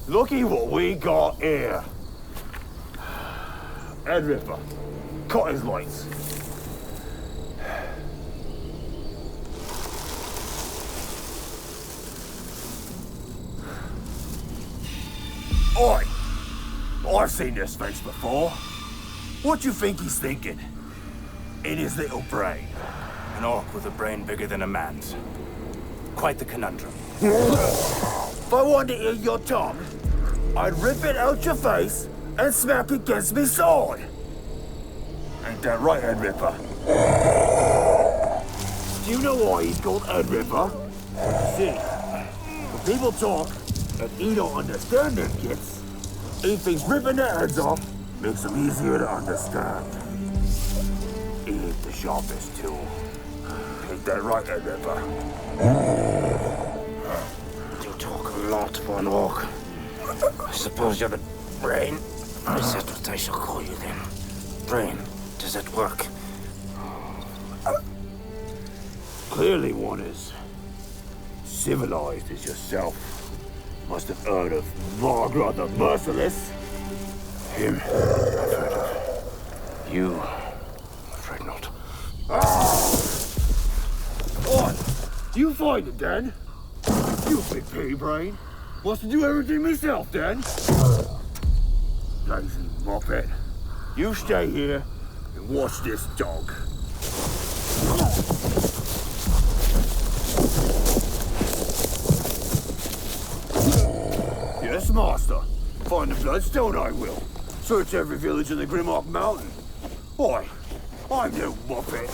Looky what we got here. Head Ripper. Cut his lights. Oi! I've seen this face before. What do you think he's thinking? In his little brain. An orc with a brain bigger than a man's. Quite the conundrum. If I wanted to hear your tongue, I'd rip it out your face and smack it against me sword. Ain't that right, Head Ripper? Do you know why he's called Head Ripper? See, when people talk and he don't understand them kids, he thinks ripping their heads off makes them easier to understand. He ain't the sharpest tool. Ain't that right, Head Ripper? You talk a lot for an orc. I suppose you're the brain? Is that what I shall call you then? Brain, does that work? Clearly one is civilized as yourself. Must have heard of Margaret the Merciless. Him, I've heard of. You, I'm afraid not. What? You find it, then? You big pea brain. Wants to do everything myself, then? Lazy muppet. You stay here and watch this dog. Yes, master. Find the Bloodstone, I will. Search every village in the Grimlock Mountain. Why, I'm no muppet.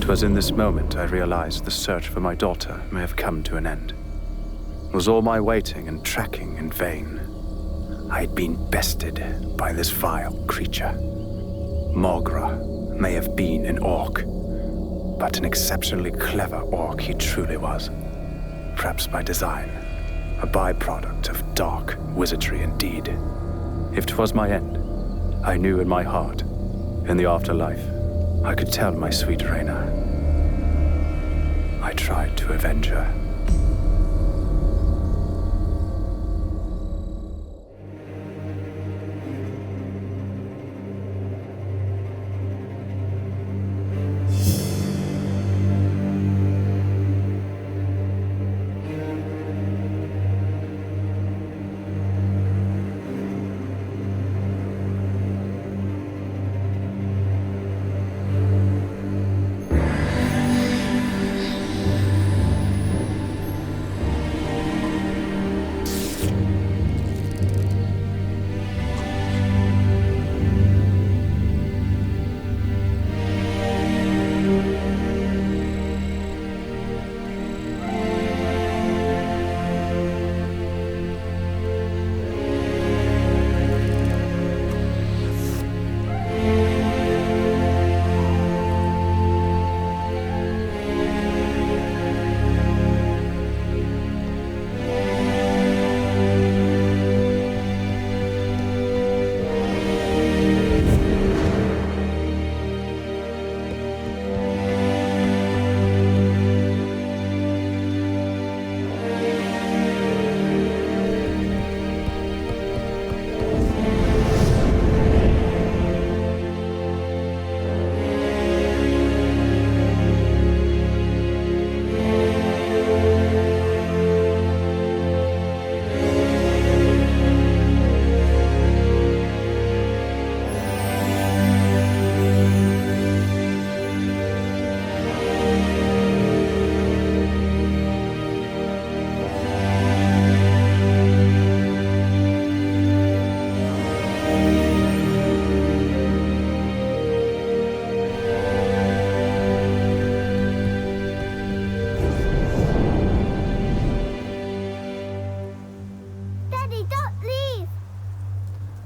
It was in this moment I realized the search for my daughter may have come to an end. Was all my waiting and tracking in vain? I had been bested by this vile creature. Mogra may have been an orc, but an exceptionally clever orc he truly was. Perhaps by design, a byproduct of dark wizardry indeed. If 'twas my end, I knew in my heart, in the afterlife, I could tell my sweet Raina. I tried to avenge her.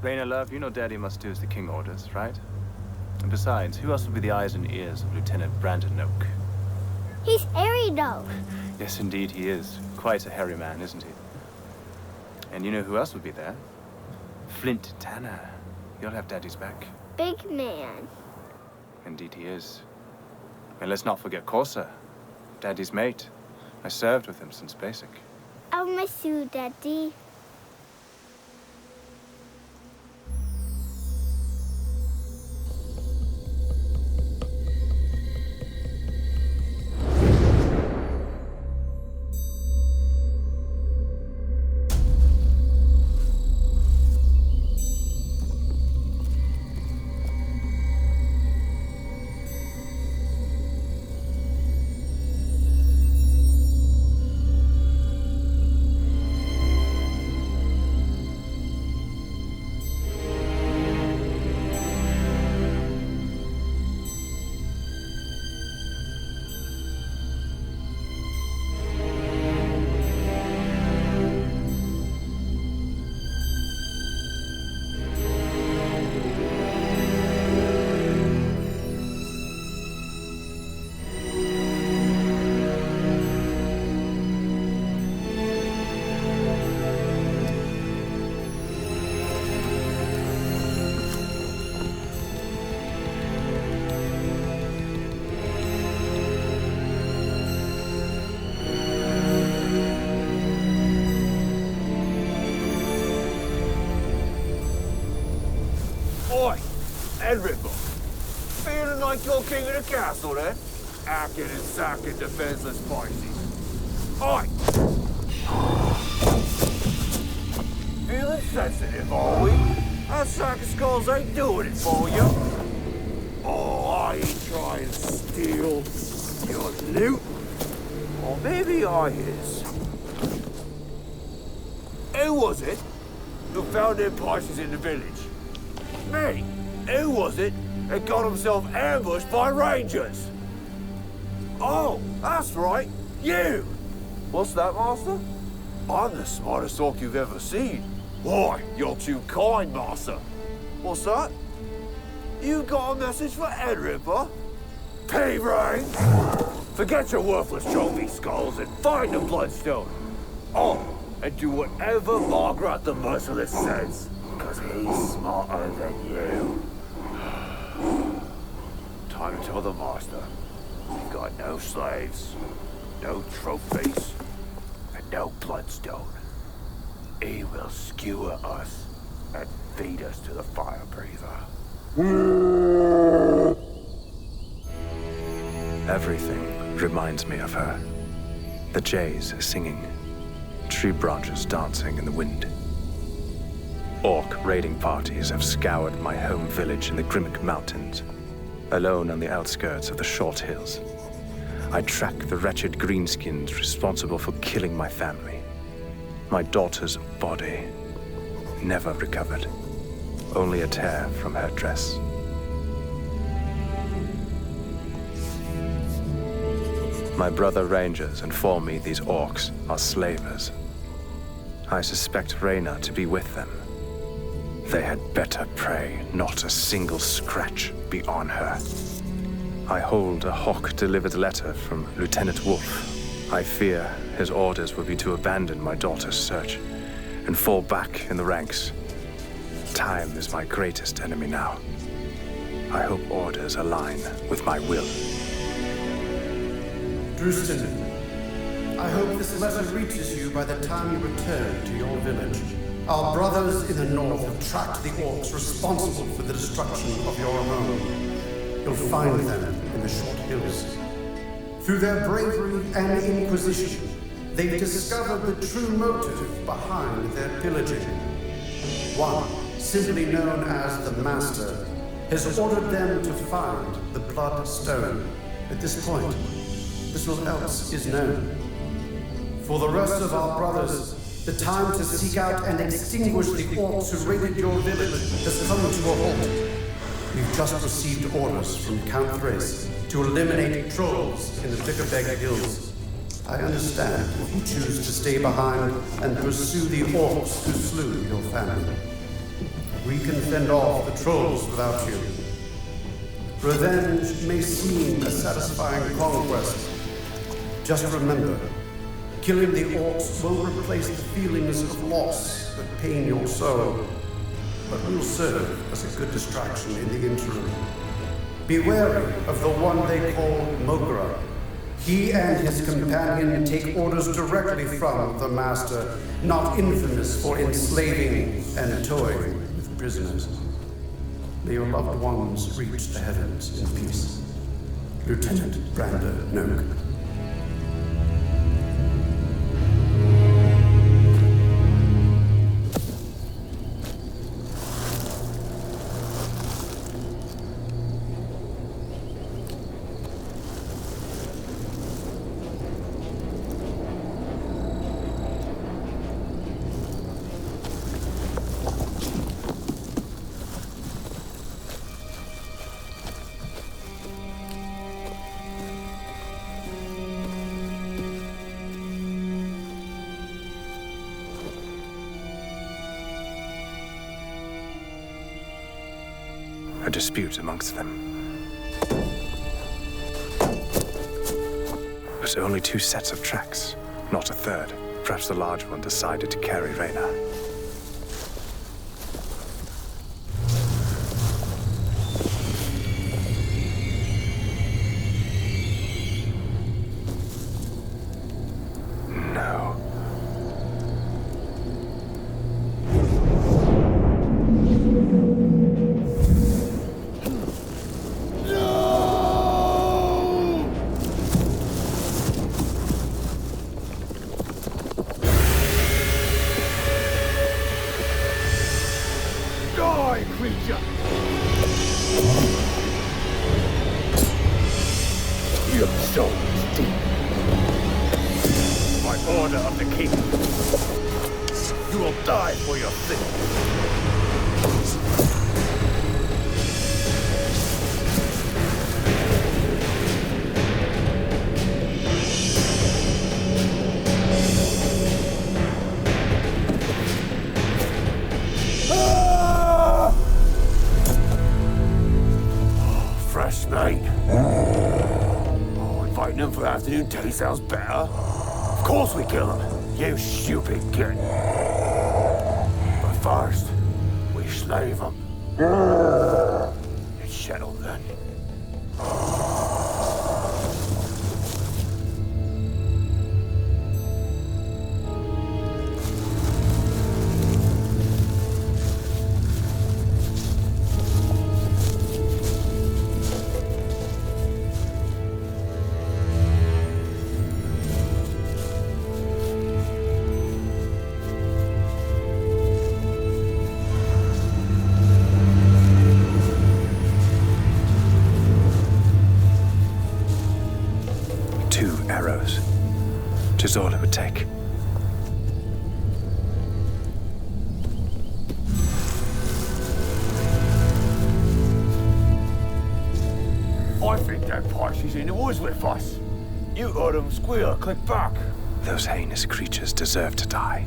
Raina, love, you know Daddy must do as the king orders, right? And besides, who else would be the eyes and ears of Lieutenant Brandon Oak? He's hairy though. Yes, indeed he is. Quite a hairy man, isn't he? And you know who else would be there? Flint Tanner. You'll have Daddy's back. Big man. Indeed he is. And let's not forget Corsa, Daddy's mate. I served with him since basic. I'll miss you, Daddy. Ripper. Feeling like you're king of the castle, then? Acting and sacking defenseless Pisces. Oi! Feeling sensitive, are we? Our sack of skulls ain't doing it for you. Oh, I ain't trying to steal your loot. Or maybe I is. Who was it who found their Pisces in the village? Me. Who was it that got himself ambushed by rangers? Oh, that's right, you! What's that, Master? I'm the smartest orc you've ever seen. Why, you're too kind, Master. What's that? You got a message for Ed Ripper? P-Brain! Forget your worthless trophy skulls and find the Bloodstone. Oh, and do whatever Margaret the Merciless says, because he's smarter than you. Time to tell the Master, we've got no slaves, no trophies, and no Bloodstone. He will skewer us and feed us to the fire breather. Everything reminds me of her. The jays singing, tree branches dancing in the wind. Orc raiding parties have scoured my home village in the Grimmick Mountains. Alone on the outskirts of the short hills, I track the wretched greenskins responsible for killing my family. My daughter's body, never recovered. Only a tear from her dress. My brother rangers inform me these orcs are slavers. I suspect Raina to be with them. They had better pray not a single scratch be on her. I hold a Hawk-delivered letter from Lieutenant Wolf. I fear his orders will be to abandon my daughter's search and fall back in the ranks. Time is my greatest enemy now. I hope orders align with my will. Drustin, I hope this letter reaches you by the time you return to your village. Our brothers in the north have tracked the orcs responsible for the destruction of your home. You'll find them in the short hills. Through their bravery and inquisition, they've discovered the true motive behind their pillaging. One, simply known as the Master, has ordered them to find the Bloodstone. At this point, little else is known. For the rest of our brothers, the time to seek out and extinguish the orcs who raided your village has come to a halt. We've just received orders from Count Thrace to eliminate trolls in the Vickerbeg Hills. I understand if you choose to stay behind and pursue the orcs who slew your family. We can fend off the trolls without you. Revenge may seem a satisfying conquest. Just remember, killing the orcs will replace the feelings of loss that pain your soul, but will serve as a good distraction in the interim. Be wary of the one they call Mokra. He and his companion take orders directly from the Master, not infamous for enslaving and toying with prisoners. May your loved ones reach the heavens in peace. Lieutenant Brander Noak. A dispute amongst them. But only 2 sets of tracks, not a third. Perhaps the large one decided to carry Raina. Afternoon tea sounds better. Of course we kill him, you stupid kid. But first, we slave him. It's settled then. Is all it would take. I think that Pisces in the woods with us. You heard him squeal, click back. Those heinous creatures deserve to die.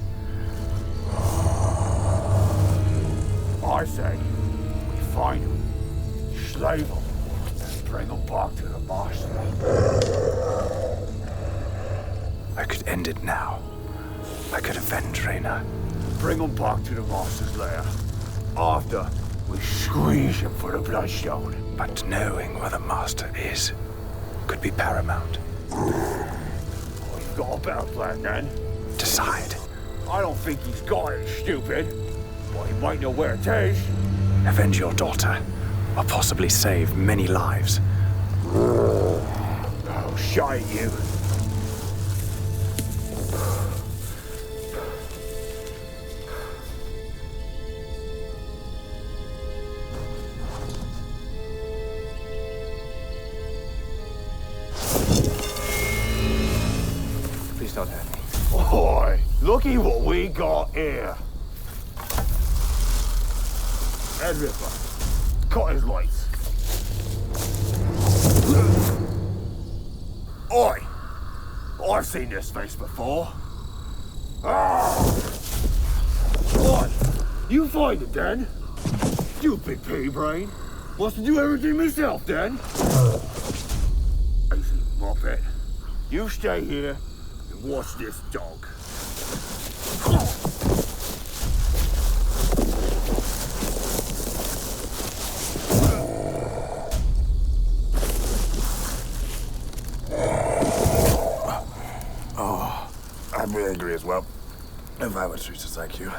I say, we find him, slave him, and bring him back to the Master. I could end it now. I could avenge Raina. Bring him back to the Master's lair. After, we squeeze him for the Bloodstone. But knowing where the Master is could be paramount. Oh, you've got a better plan then? Decide. I don't think he's got it, stupid. But he might know where it is. Avenge your daughter, or possibly save many lives. Oh, shite you. Don't hurt me. Boy, looky what we got here. Head Ripper. Cut his lights. Oi! I've seen this face before. What? You find it then? Stupid pea brain. Must do everything myself, then. Lazy muppet. You stay here and watch this dog. I'm angry as well. If I were treated like you,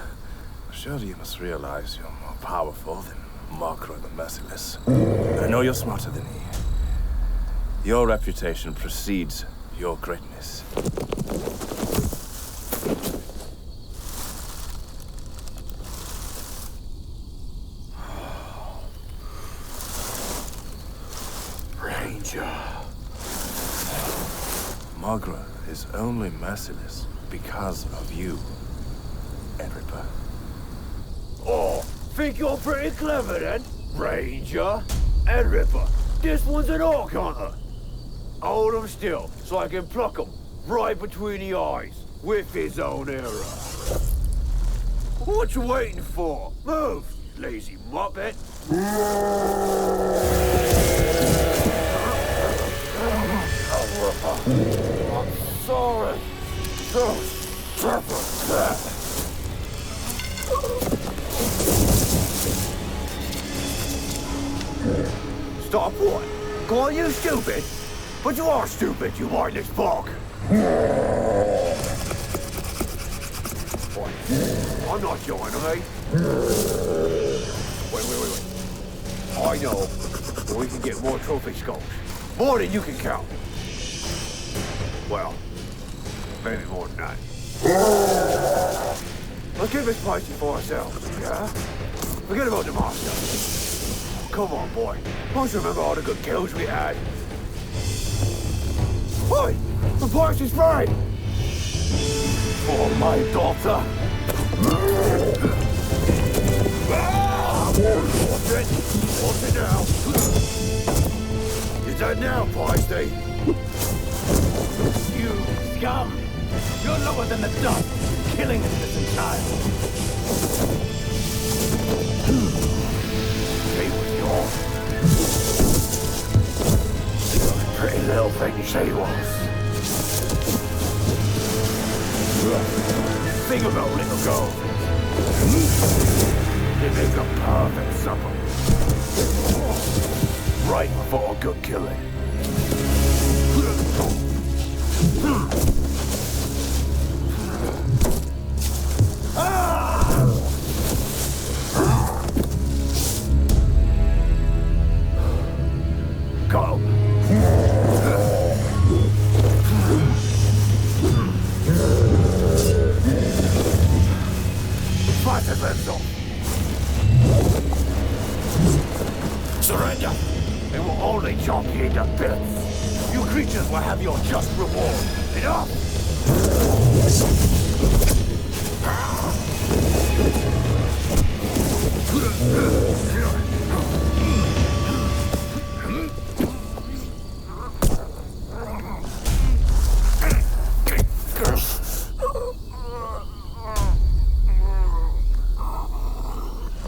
surely you must realize you're more powerful than Makayla the Merciless. And I know you're smarter than he. Your reputation precedes your greatness. Ranger. Makayla is only merciless because of you, Edripa. Oh, think you're pretty clever then, Ranger? And Ripper, this one's an orc hunter. Hold him still, so I can pluck him right between the eyes with his own arrow. What you waiting for? Move, lazy muppet. I'm sorry. Stop what? Call you stupid? But you are stupid, you mindless bog. I'm not your enemy. Wait. I know, but we can get more trophy skulls. More than you can count. Well, maybe more than that. Let's keep it spicy for ourselves, yeah? Forget about the master. Come on, boy. Don't you remember all the good kills we had? Oi! The price is right! For my daughter! What's it now? Is that now, Feisty? You scum! You're lower than the dust, killing innocent child. He was yours. Pretty little thing she was. Think about little girl. They make a perfect supper. Right before a good killing. Go. Fight his limbs off. Surrender. It will only chomp you into bits. You creatures will have your just reward. Enough!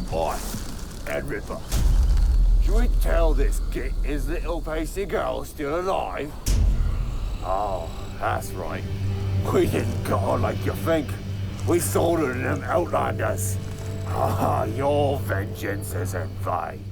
Boy, Ed Ripper. Should we tell this git his little pasty girl still alive? Oh, that's right. We didn't go on like you think. We sold her to them Outlanders. Ah, your vengeance is in vain.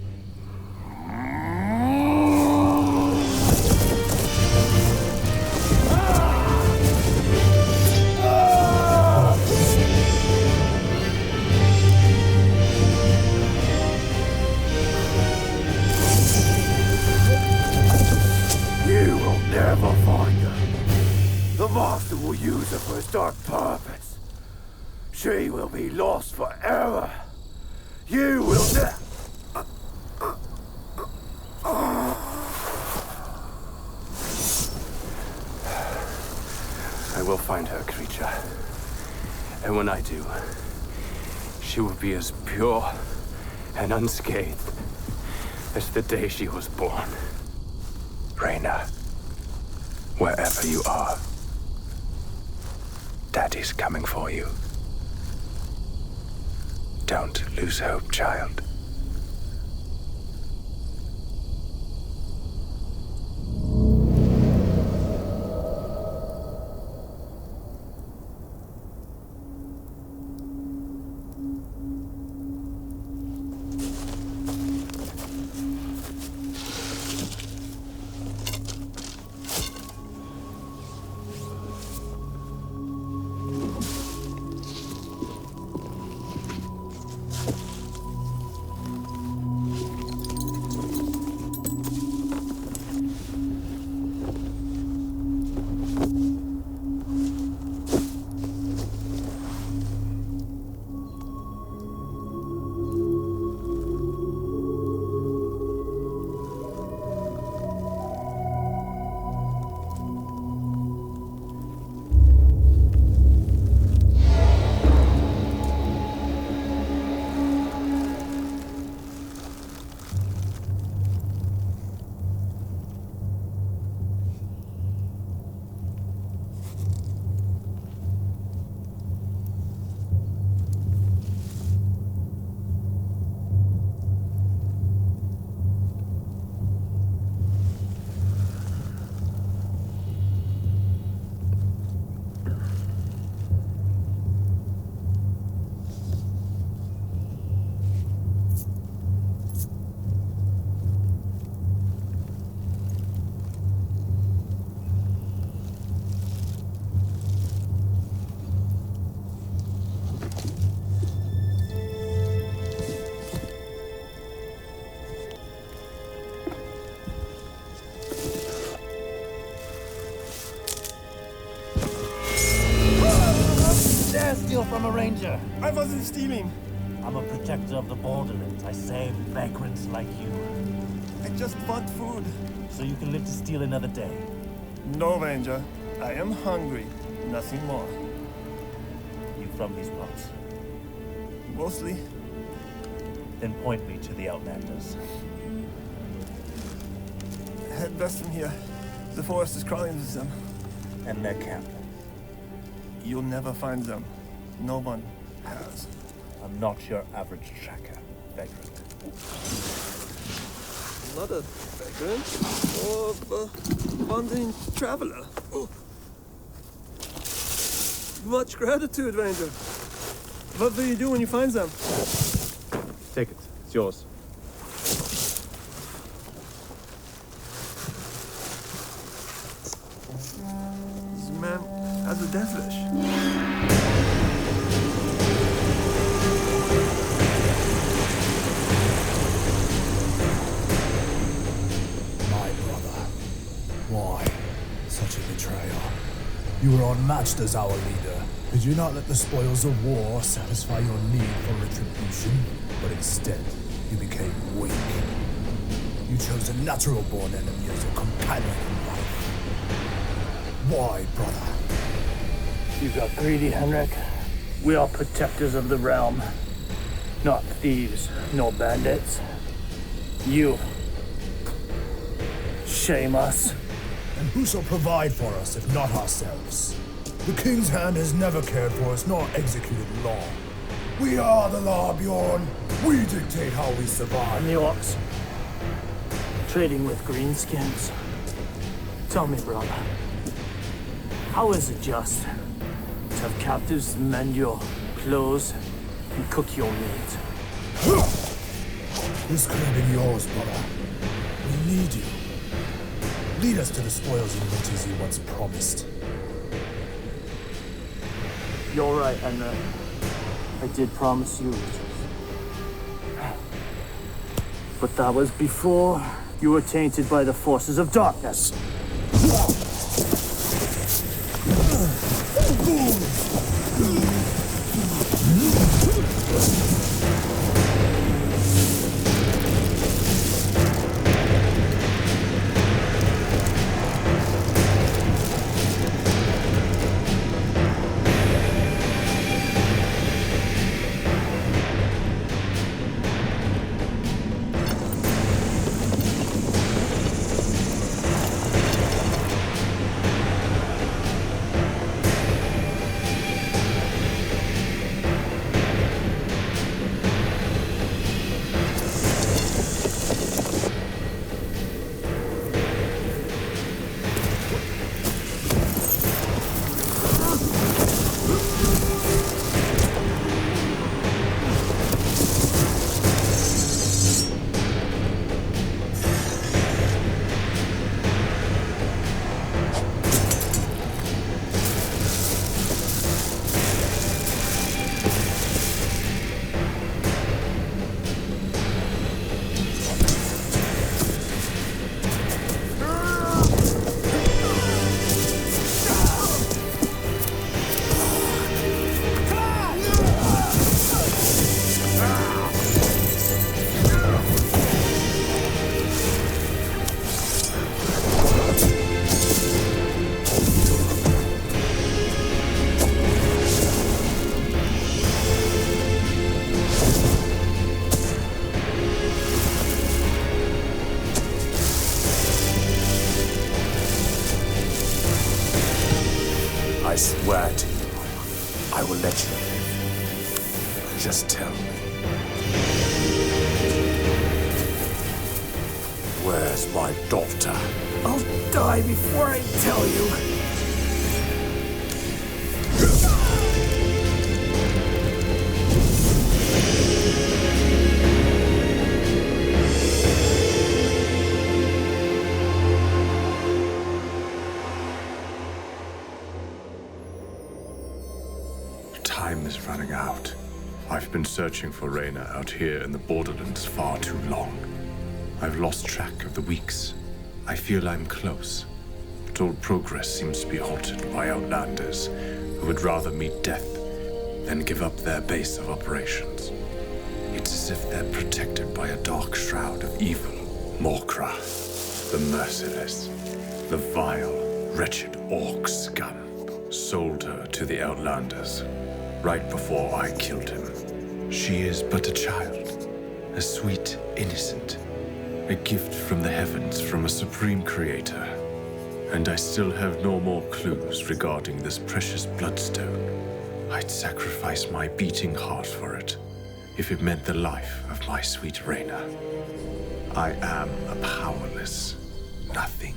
You will never find her. The Master will use her for his dark purpose. She will be lost forever. You will I will find her, creature. And when I do, she will be as pure and unscathed as the day she was born. Raina, wherever you are, Daddy's coming for you. Don't lose hope, child. from a ranger. I wasn't stealing. I'm a protector of the borderlands. I save vagrants like you. I just want food. So you can live to steal another day. No, Ranger. I am hungry. Nothing more. You from these parts? Mostly. Then point me to the Outlanders. Head west from here. The forest is crawling with them. And their camp. You'll never find them. No one has. I'm not your average tracker, vagrant. Not a vagrant, or a wandering traveler. Oh. Much gratitude, Ranger. What will you do when you find them? Take it. It's yours. This man has a devilish. My brother. Why such a betrayal? You were unmatched as our leader. Did you not let the spoils of war satisfy your need for retribution? But instead, you became weak. You chose a natural-born enemy as your companion in life. Why, brother? You got greedy, Henrik. We are protectors of the realm. Not thieves, nor bandits. You shame us. And who shall provide for us if not ourselves? The King's hand has never cared for us nor executed law. We are the law, Bjorn. We dictate how we survive. And the orcs. Trading with greenskins. Tell me, brother. How is it just to have captives mend your clothes and cook your meat? This could have been yours, brother. We need you. Lead us to the spoils and riches you once promised. You're right, Henrik. I did promise you riches. But that was before you were tainted by the forces of darkness. I swear to you, I will let you live. Just tell me. Where's my daughter? I'll die before I tell you. Time is running out. I've been searching for Raina out here in the borderlands far too long. I've lost track of the weeks. I feel I'm close, but all progress seems to be halted by Outlanders who would rather meet death then give up their base of operations. It's as if they're protected by a dark shroud of evil. Morkra, the merciless, the vile, wretched orc scum, sold her to the Outlanders right before I killed him. She is but a child, a sweet innocent, a gift from the heavens from a supreme creator. And I still have no more clues regarding this precious Bloodstone. I'd sacrifice my beating heart for it, if it meant the life of my sweet Raina. I am a powerless nothing.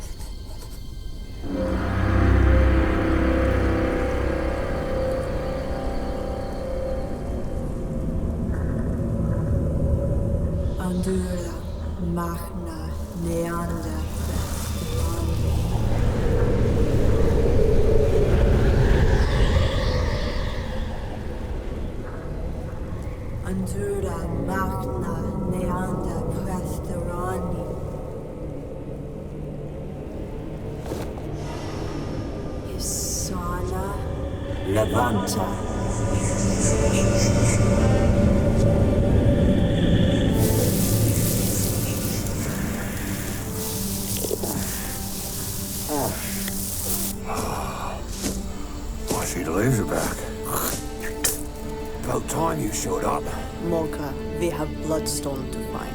Andura, Machna, Neander, Andura, Machna, Neander, Prestorani. Isana, Levanta. See the leaves are back. About time you showed up. Morka, we have Bloodstone to find.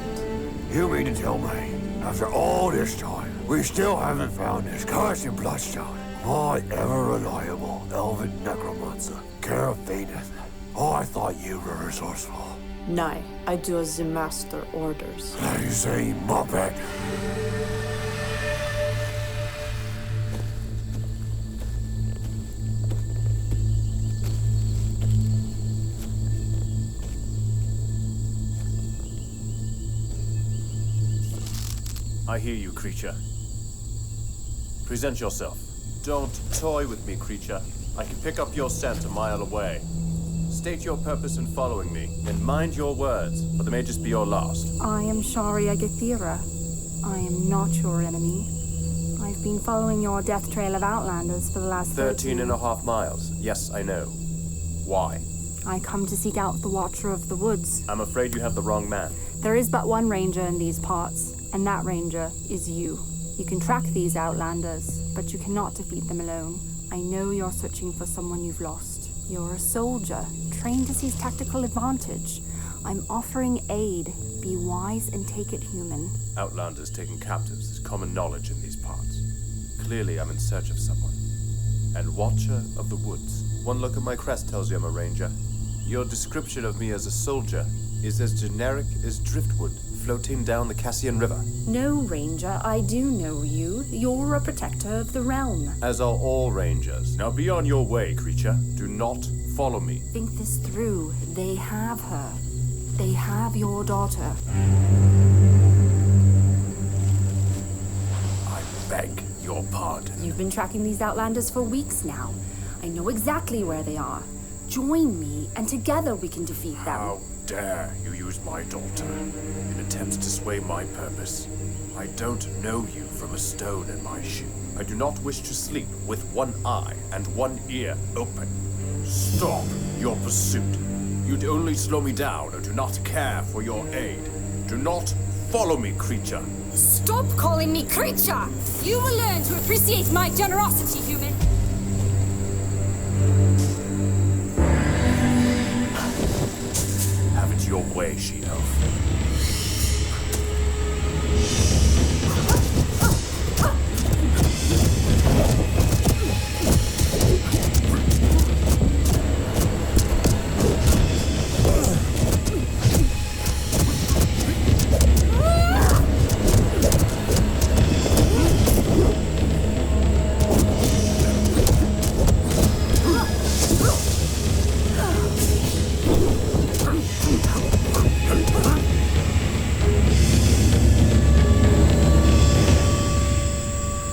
You mean to tell me, after all this time, we still haven't found this cursed Bloodstone? My ever-reliable elven necromancer, Carafeneth. Oh, I thought you were resourceful. Nay, I do as the master orders. Lazy muppet. I hear you, creature. Present yourself. Don't toy with me, creature. I can pick up your scent a mile away. State your purpose in following me, and mind your words, for they may just be your last. I am Sharia Gathira. I am not your enemy. I've been following your death trail of Outlanders for the last 13 and a half miles. Yes, I know. Why? I come to seek out the Watcher of the Woods. I'm afraid you have the wrong man. There is but one ranger in these parts, and that ranger is you. You can track these Outlanders, but you cannot defeat them alone. I know you're searching for someone you've lost. You're a soldier, trained to seize tactical advantage. I'm offering aid. Be wise and take it human. Outlanders taken captives is common knowledge in these parts. Clearly I'm in search of someone. And Watcher of the Woods. One look at my crest tells you I'm a ranger. Your description of me as a soldier is as generic as driftwood floating down the Cassian River. No, Ranger, I do know you. You're a protector of the realm. As are all rangers. Now be on your way, creature. Do not follow me. Think this through. They have her. They have your daughter. I beg your pardon. You've been tracking these Outlanders for weeks now. I know exactly where they are. Join me, and together we can defeat them. How dare you use my daughter in attempts to sway my purpose? I don't know you from a stone in my shoe. I do not wish to sleep with one eye and one ear open. Stop your pursuit. You'd only slow me down and do not care for your aid. Do not follow me, creature. Stop calling me creature! You will learn to appreciate my generosity, human. Have it your way, she-elf.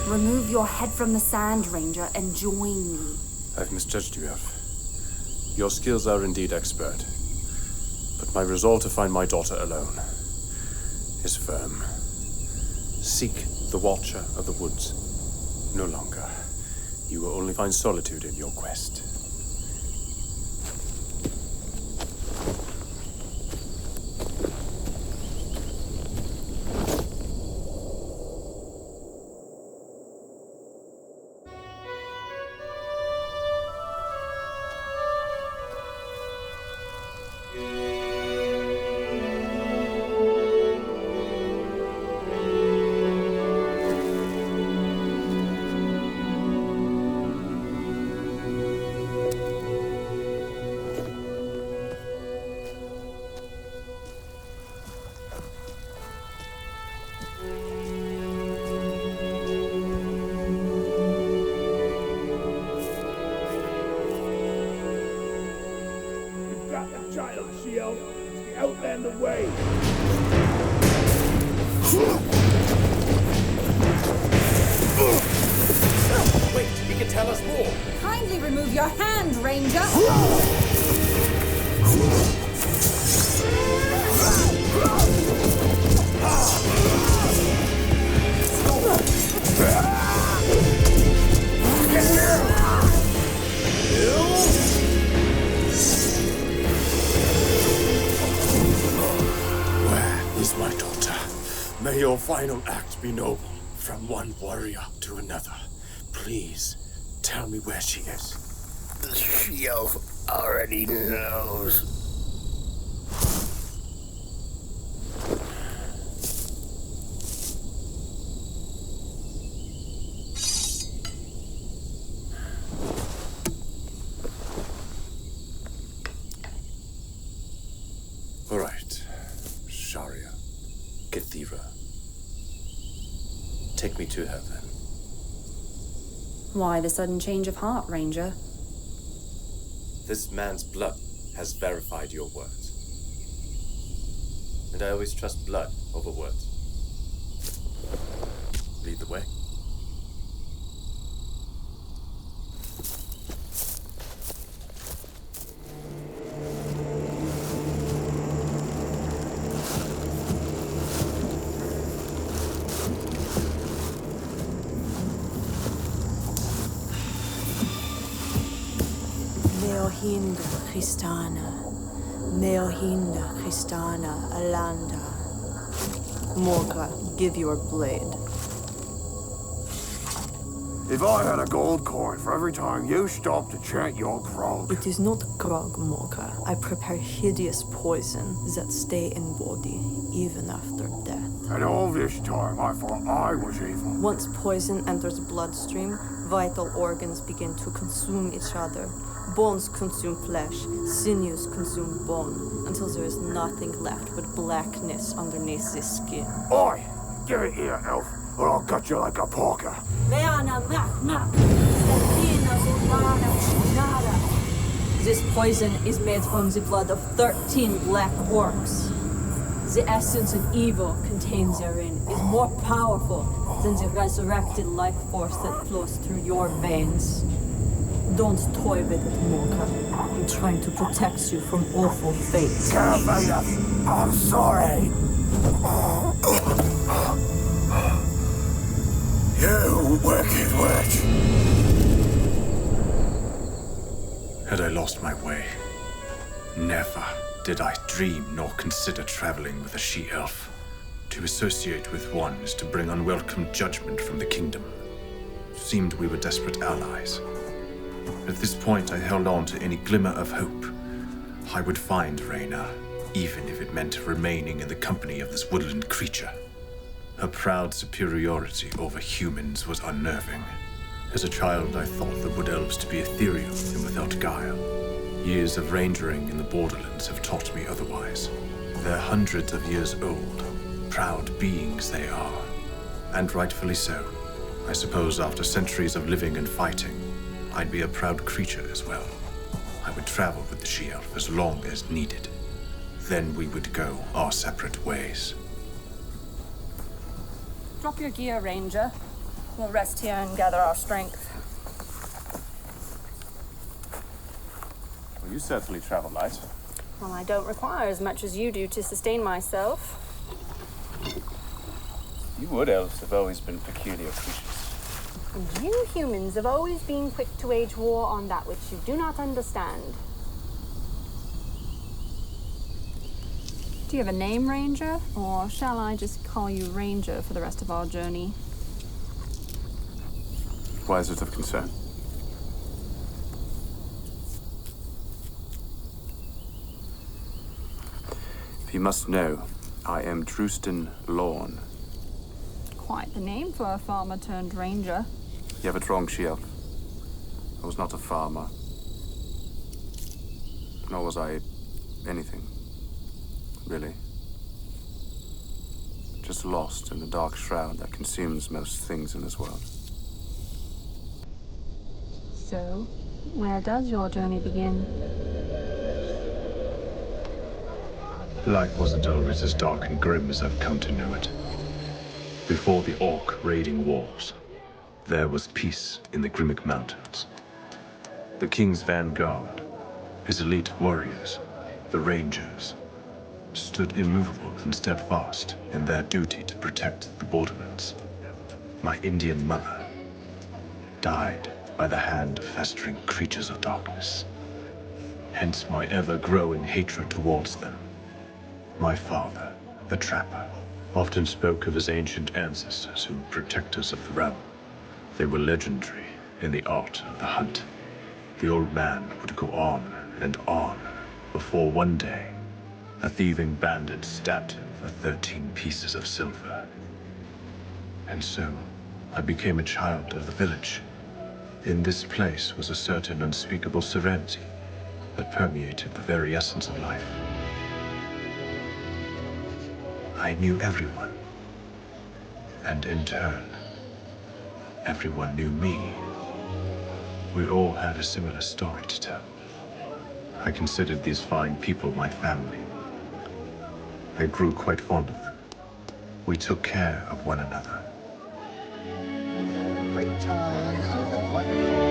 Remove your head from the sand, Ranger, and join me. I've misjudged you, Elf. Your skills are indeed expert. But my resolve to find my daughter alone is firm. Seek the Watcher of the Woods no longer. You will only find solitude in your quest. That child, She-Elf. It's the Outlander way. Wait, he can tell us more. Kindly remove your hand, Ranger. Where is my daughter? May your final act be noble, from one warrior to another. Please, tell me where she is. The She-Elf already knows. All right, Sharia, Kathira. Take me to her then. Why the sudden change of heart, Ranger? This man's blood has verified your words. And I always trust blood over words. Lead the way. Meohinda Christana, Meohinda Christana Alanda. Morga, give your blade. If I had a gold coin for every time you stopped to chant your grog. It is not grog, Morga. I prepare hideous poison that stay in body even after death. And all this time I thought I was evil. Once poison enters bloodstream, vital organs begin to consume each other. Bones consume flesh, sinews consume bone, until there is nothing left but blackness underneath the skin. Oi! Give it here, elf, or I'll cut you like a porker. This poison is made from the blood of 13 black orcs. The essence of evil contained therein is more powerful than the resurrected life force that flows through your veins. Don't toy with it, Morga. I'm trying to protect you from awful fate. I'm sorry. You wicked witch. Had I lost my way? Never did I dream nor consider traveling with a she-elf. To associate with one is to bring unwelcome judgment from the kingdom. Seemed we were desperate allies. At this point, I held on to any glimmer of hope. I would find Raina, even if it meant remaining in the company of this woodland creature. Her proud superiority over humans was unnerving. As a child, I thought the wood elves to be ethereal and without guile. Years of rangering in the borderlands have taught me otherwise. They're hundreds of years old. Proud beings they are. And rightfully so. I suppose after centuries of living and fighting, I'd be a proud creature as well. I would travel with the she-elf as long as needed. Then we would go our separate ways. Drop your gear, Ranger. We'll rest here and gather our strength. Well, you certainly travel light. Well, I don't require as much as you do to sustain myself. You wood elves have always been peculiar creatures. And you humans have always been quick to wage war on that which you do not understand. Do you have a name, Ranger? Or shall I just call you Ranger for the rest of our journey? Why is it of concern? If you must know, I am Drustin Lorne. Quite the name for a farmer turned ranger. You have it wrong, she-elf. I was not a farmer. Nor was I anything, really. Just lost in the dark shroud that consumes most things in this world. So, where does your journey begin? Life wasn't always as dark and grim as I've come to know it. Before the orc raiding wars, there was peace in the Grimmick Mountains. The King's vanguard, his elite warriors, the Rangers, stood immovable and steadfast in their duty to protect the borderlands. My Indian mother died by the hand of festering creatures of darkness. Hence my ever-growing hatred towards them. My father, the trapper, often spoke of his ancient ancestors who were protectors of the realm. They were legendary in the art of the hunt. The old man would go on and on before one day, a thieving bandit stabbed him for 13 pieces of silver. And so, I became a child of the village. In this place was a certain unspeakable serenity that permeated the very essence of life. I knew everyone. And in turn, everyone knew me. We all had a similar story to tell. I considered these fine people my family. I grew quite fond of them. We took care of one another. Great times with a wonderful.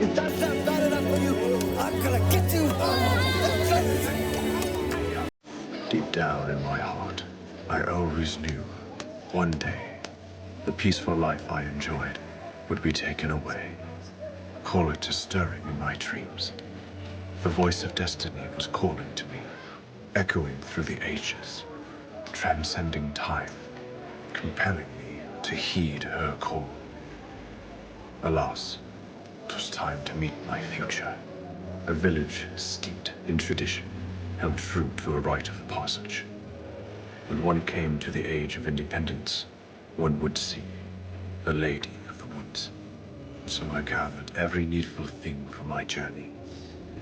If that's not bad enough for you, I'm gonna get you. Deep down in my heart, I always knew one day the peaceful life I enjoyed would be taken away. Call it a stirring in my dreams. The voice of destiny was calling to me, echoing through the ages, transcending time, compelling me to heed her call. Alas, it was time to meet my future. A village steeped in tradition held true to a rite of passage. When one came to the age of independence, one would see a lady of the woods. So I gathered every needful thing for my journey.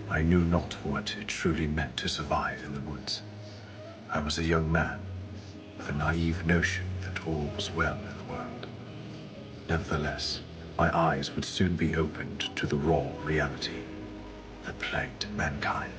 I knew not what it truly meant to survive in the woods. I was a young man with a naive notion that all was well in the world. Nevertheless, my eyes would soon be opened to the raw reality that plagued mankind.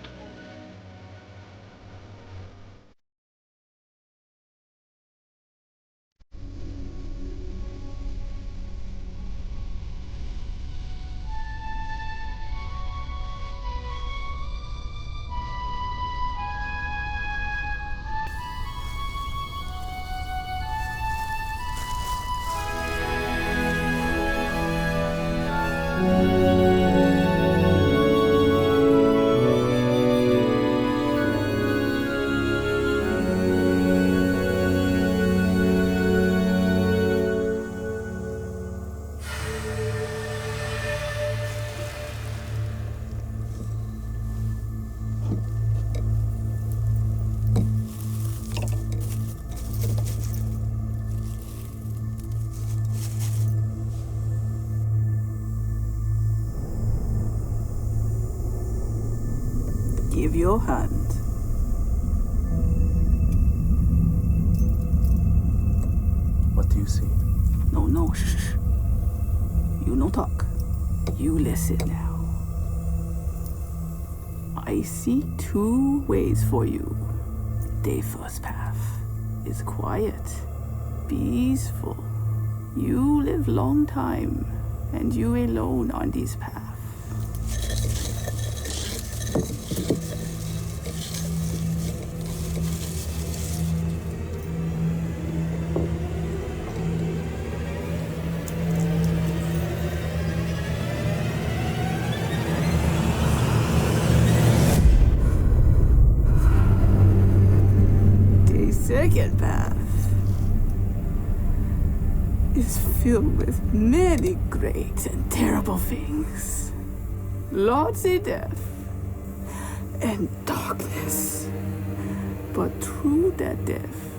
Give your hand. What do you see? No, shh. You no talk. You listen now. I see two ways for you. The first path is quiet, peaceful. You live long time, and you alone on this path. Second path is filled with many great and terrible things. Lots of death and darkness. But through that death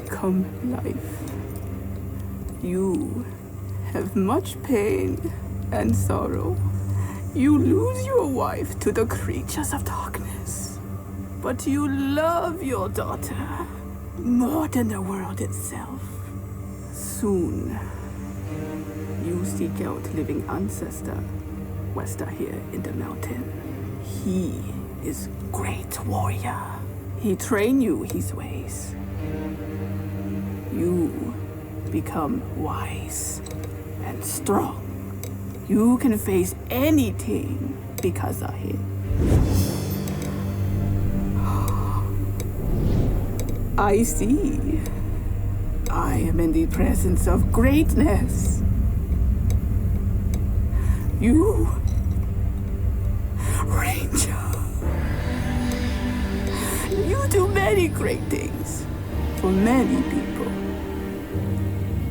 come life. You have much pain and sorrow. You lose your wife to the creatures of darkness. But you love your daughter more than the world itself. Soon, you seek out living ancestor, Wester here in the mountain. He is great warrior. He train you his ways. You become wise and strong. You can face anything because of him. I see. I am in the presence of greatness. You, Ranger. You do many great things for many people.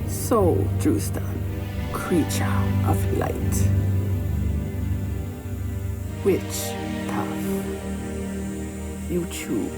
So, Drustan, creature of light. Which path you choose?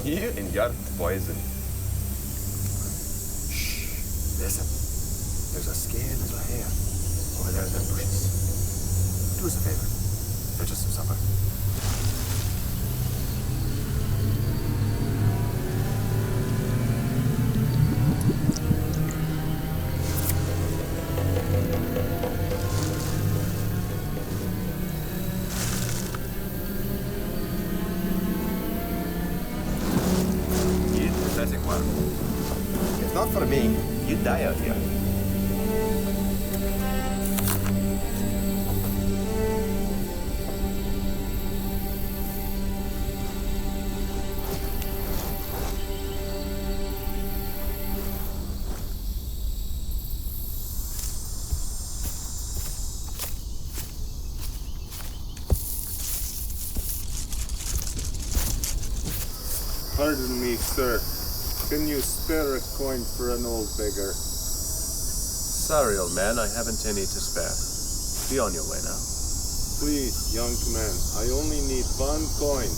You and your poison. Shh. Listen. There's a scary little hair over there in the bushes. Do us a favor. Fetch us some supper. It's not for me. You die out here. Pardon me, sir. Can you spare a coin for an old beggar? Sorry, old man, I haven't any to spare. Be on your way now. Please, young man, I only need 1 coin.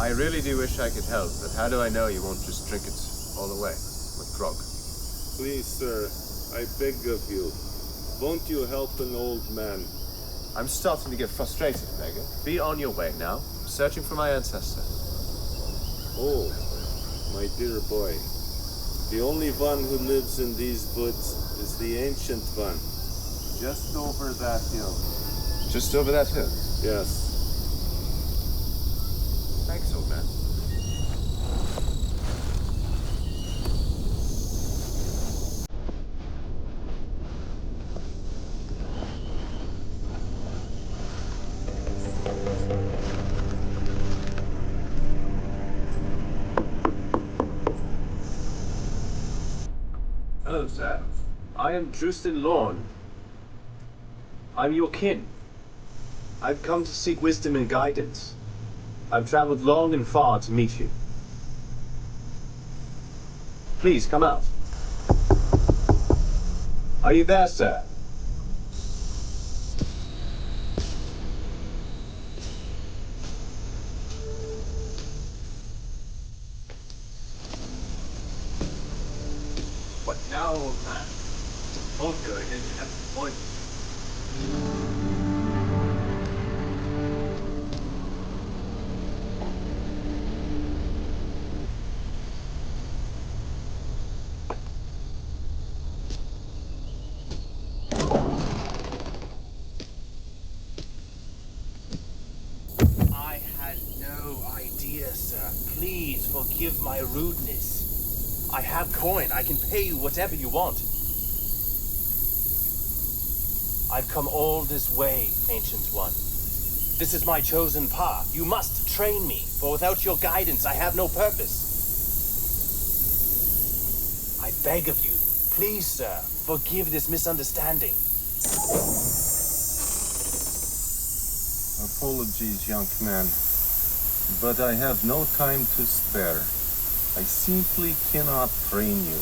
I really do wish I could help, but how do I know you won't just drink it all away with grog? Please, sir, I beg of you. Won't you help an old man? I'm starting to get frustrated, beggar. Be on your way now. I'm searching for my ancestor. Oh, my dear boy. The only one who lives in these woods is the ancient one. Just over that hill. Just over that hill? Yes. Thanks, old man. Hello, sir. I am Justin Lorne. I'm your kin. I've come to seek wisdom and guidance. I've traveled long and far to meet you. Please, come out. Are you there, sir? What now, old man? All good and have a point. sir. Please forgive my rudeness. I have coin. I can pay you whatever you want. I've come all this way, Ancient One. This is my chosen path. You must train me, for without your guidance, I have no purpose. I beg of you, please, sir, forgive this misunderstanding. Apologies, young man, but I have no time to spare. I simply cannot train you.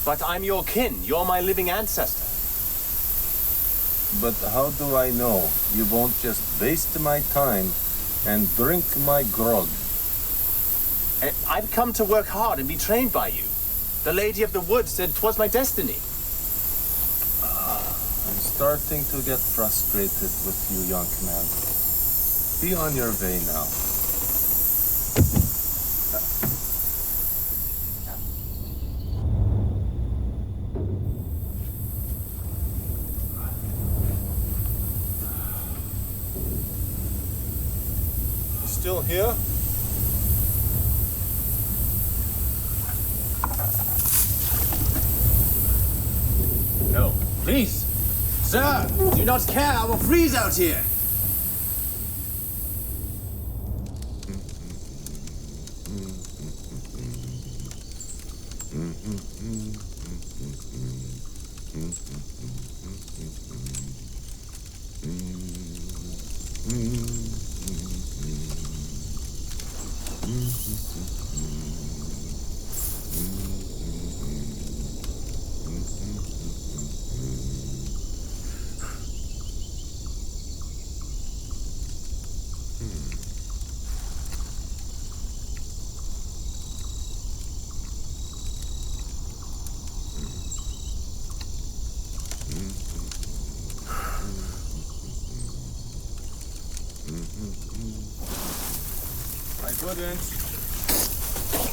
But I'm your kin. You're my living ancestor. But how do I know you won't just waste my time and drink my grog? I've come to work hard and be trained by you. The Lady of the Woods said 'twas my destiny. I'm starting to get frustrated with you, young man. Be on your way now. Still here? No, please! Sir, do not care, I will freeze out here!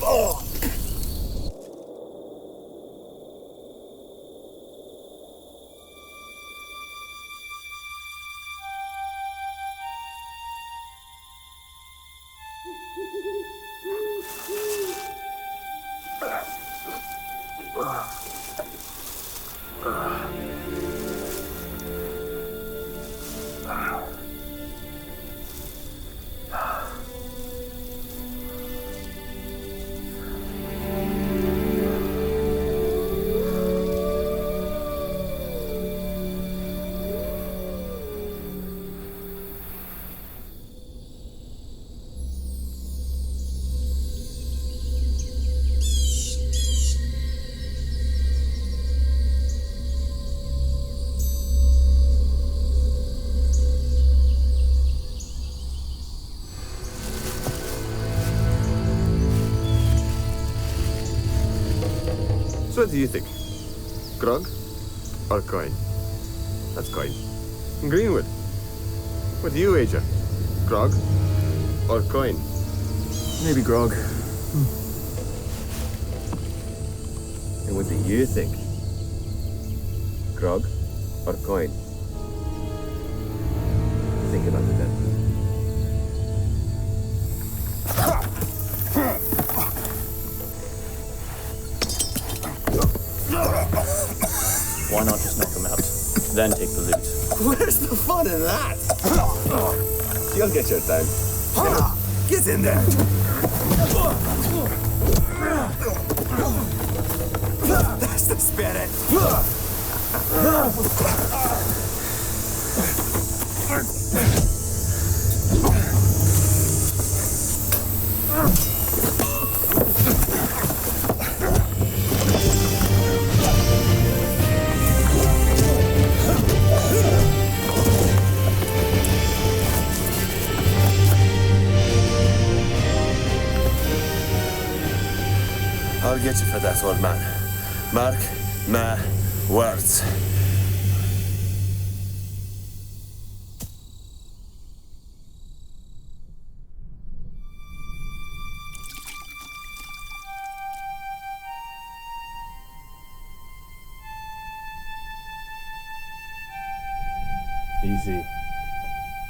Oh! So what do you think? Grog or coin? That's coin. Greenwood. What do you wager? Grog or coin? Maybe grog. And what do you think? Grog or coin? Think about it then. Why not just knock him out, then take the loot? Where's the fun in that? You'll get your time. Get in there. That's the spirit. I'll get you for that, old man. Mark my words. Easy.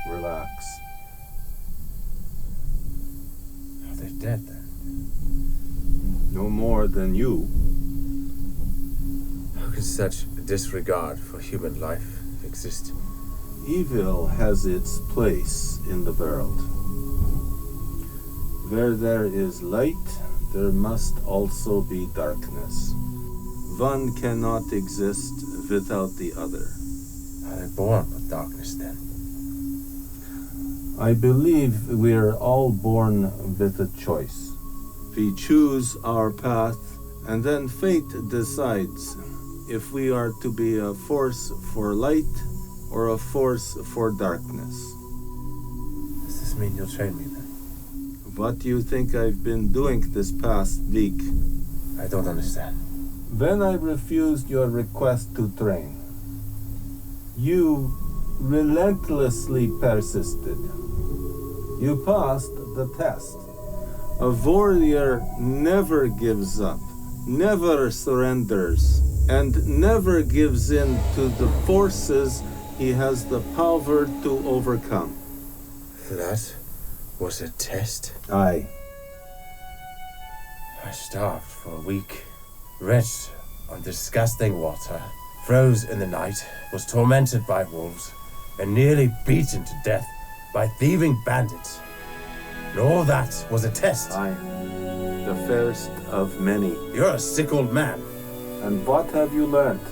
Relax. dead then? No more than you. How can such a disregard for human life exist? Evil has its place in the world. Where there is light, there must also be darkness. One cannot exist without the other. Are they born with darkness then? I believe we're all born with a choice. We choose our path, and then fate decides if we are to be a force for light or a force for darkness. Does this mean you'll train me then? What do you think I've been doing this past week? I don't understand. When I refused your request to train, you relentlessly persisted. You passed the test. A warrior never gives up, never surrenders, and never gives in to the forces he has the power to overcome. That was a test? Aye. I starved for a week, wretched on disgusting water, froze in the night, was tormented by wolves, and nearly beaten to death by thieving bandits. And all that was a test. Aye. The first of many. You're a sick old man. And what have you learned?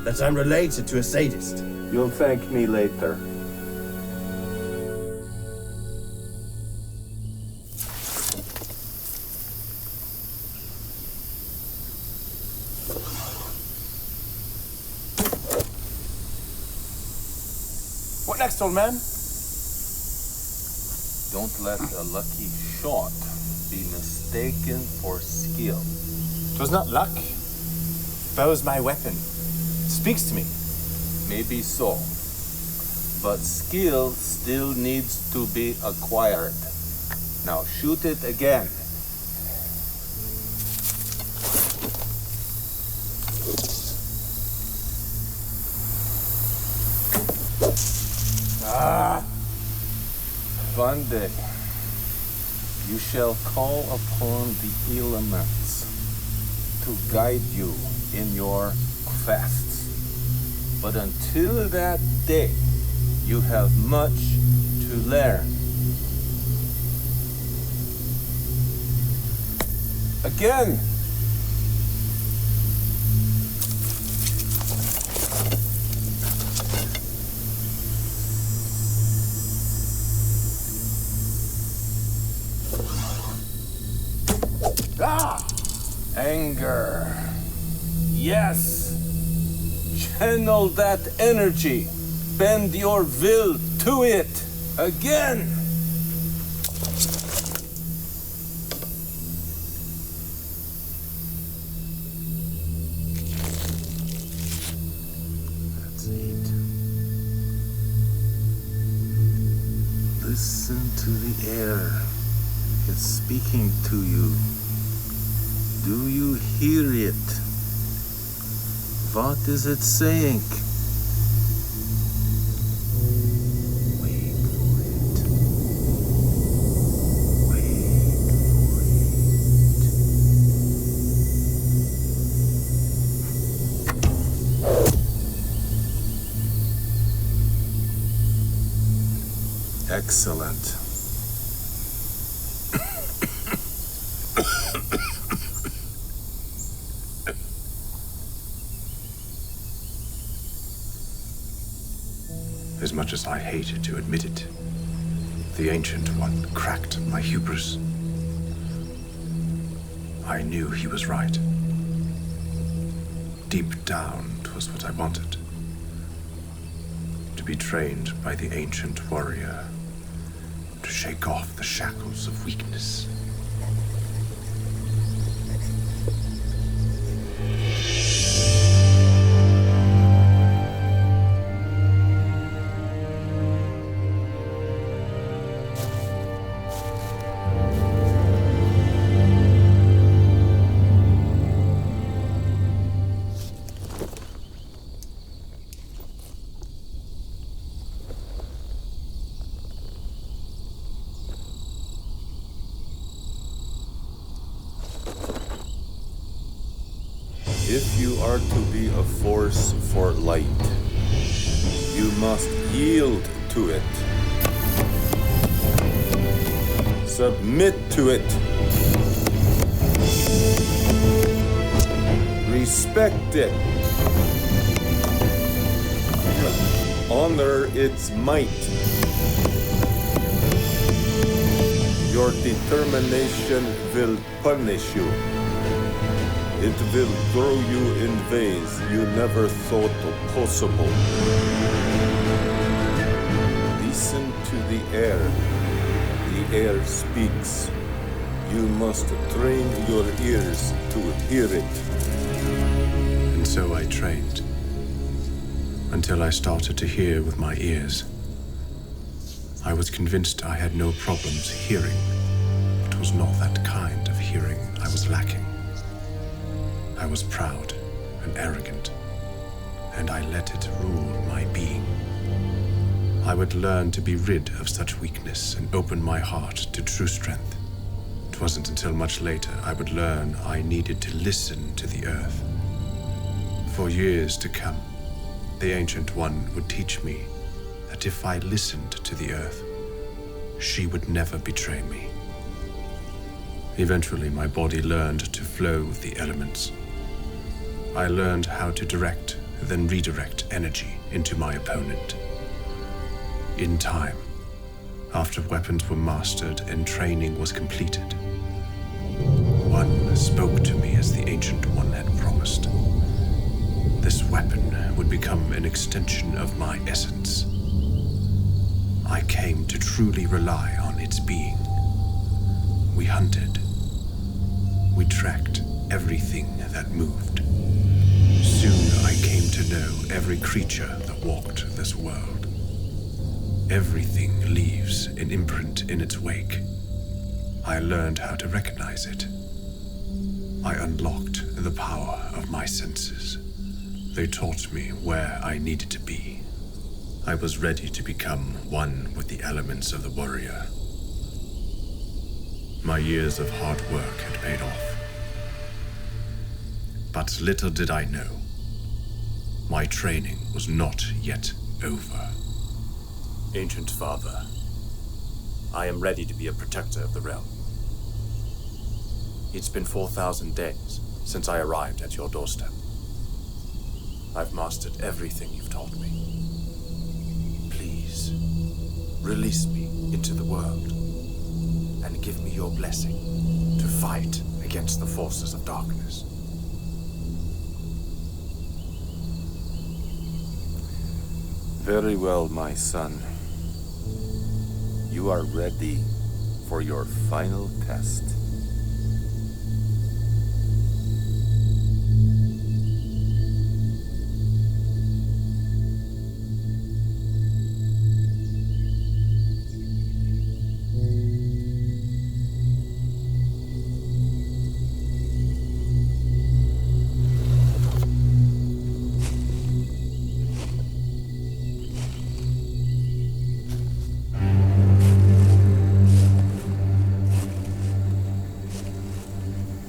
That I'm related to a sadist. You'll thank me later. What next, old man? Don't let a lucky shot be mistaken for skill. 'Twas not luck. Bow's my weapon. Speaks to me. Maybe so. But skill still needs to be acquired. Now shoot it again. One day, you shall call upon the elements to guide you in your quests. But until that day, you have much to learn. Again! Anger. Yes. Channel that energy. Bend your will to it. Again. That's it. Listen to the air. It's speaking to you. Do you hear it? What is it saying? Wait for it. Wait for it. Excellent. As much as I hated to admit it, the Ancient One cracked my hubris. I knew he was right. Deep down, 'twas what I wanted. To be trained by the Ancient Warrior, to shake off the shackles of weakness. If you are to be a force for light, you must yield to it. Submit to it. Respect it. Honor its might. Your determination will punish you. It will throw you in ways you never thought possible. Listen to the air. The air speaks. You must train your ears to hear it. And so I trained, until I started to hear with my ears. I was convinced I had no problems hearing. It was not that kind of hearing I was lacking. I was proud and arrogant, and I let it rule my being. I would learn to be rid of such weakness and open my heart to true strength. It wasn't until much later I would learn I needed to listen to the earth. For years to come, the Ancient One would teach me that if I listened to the earth, she would never betray me. Eventually, my body learned to flow with the elements. I learned how to direct, then redirect energy into my opponent. In time, after weapons were mastered and training was completed, one spoke to me as the Ancient One had promised. This weapon would become an extension of my essence. I came to truly rely on its being. We hunted. We tracked everything that moved. Soon I came to know every creature that walked this world. Everything leaves an imprint in its wake. I learned how to recognize it. I unlocked the power of my senses. They taught me where I needed to be. I was ready to become one with the elements of the warrior. My years of hard work had paid off. But little did I know, my training was not yet over. Ancient Father, I am ready to be a protector of the realm. It's been 4,000 days since I arrived at your doorstep. I've mastered everything you've taught me. Please, release me into the world and give me your blessing to fight against the forces of darkness. Very well, my son. You are ready for your final test.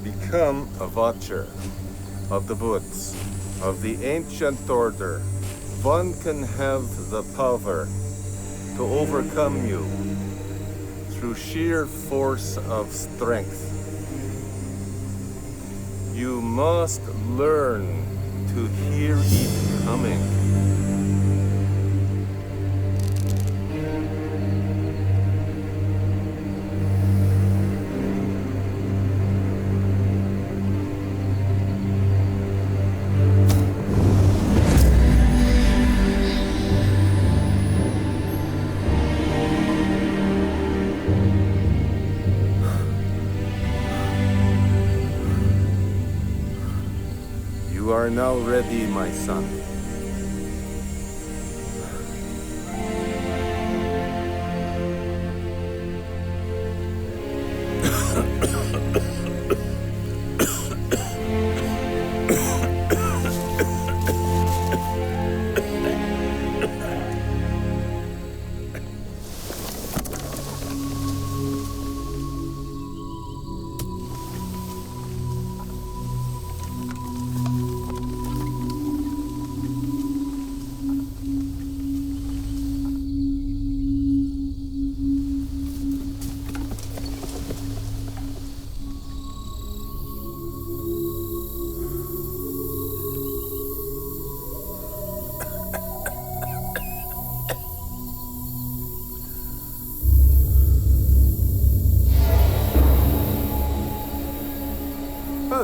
Become a watcher of the woods, of the ancient order. One can have the power to overcome you through sheer force of strength. You must learn to hear it coming. You are now ready, my son.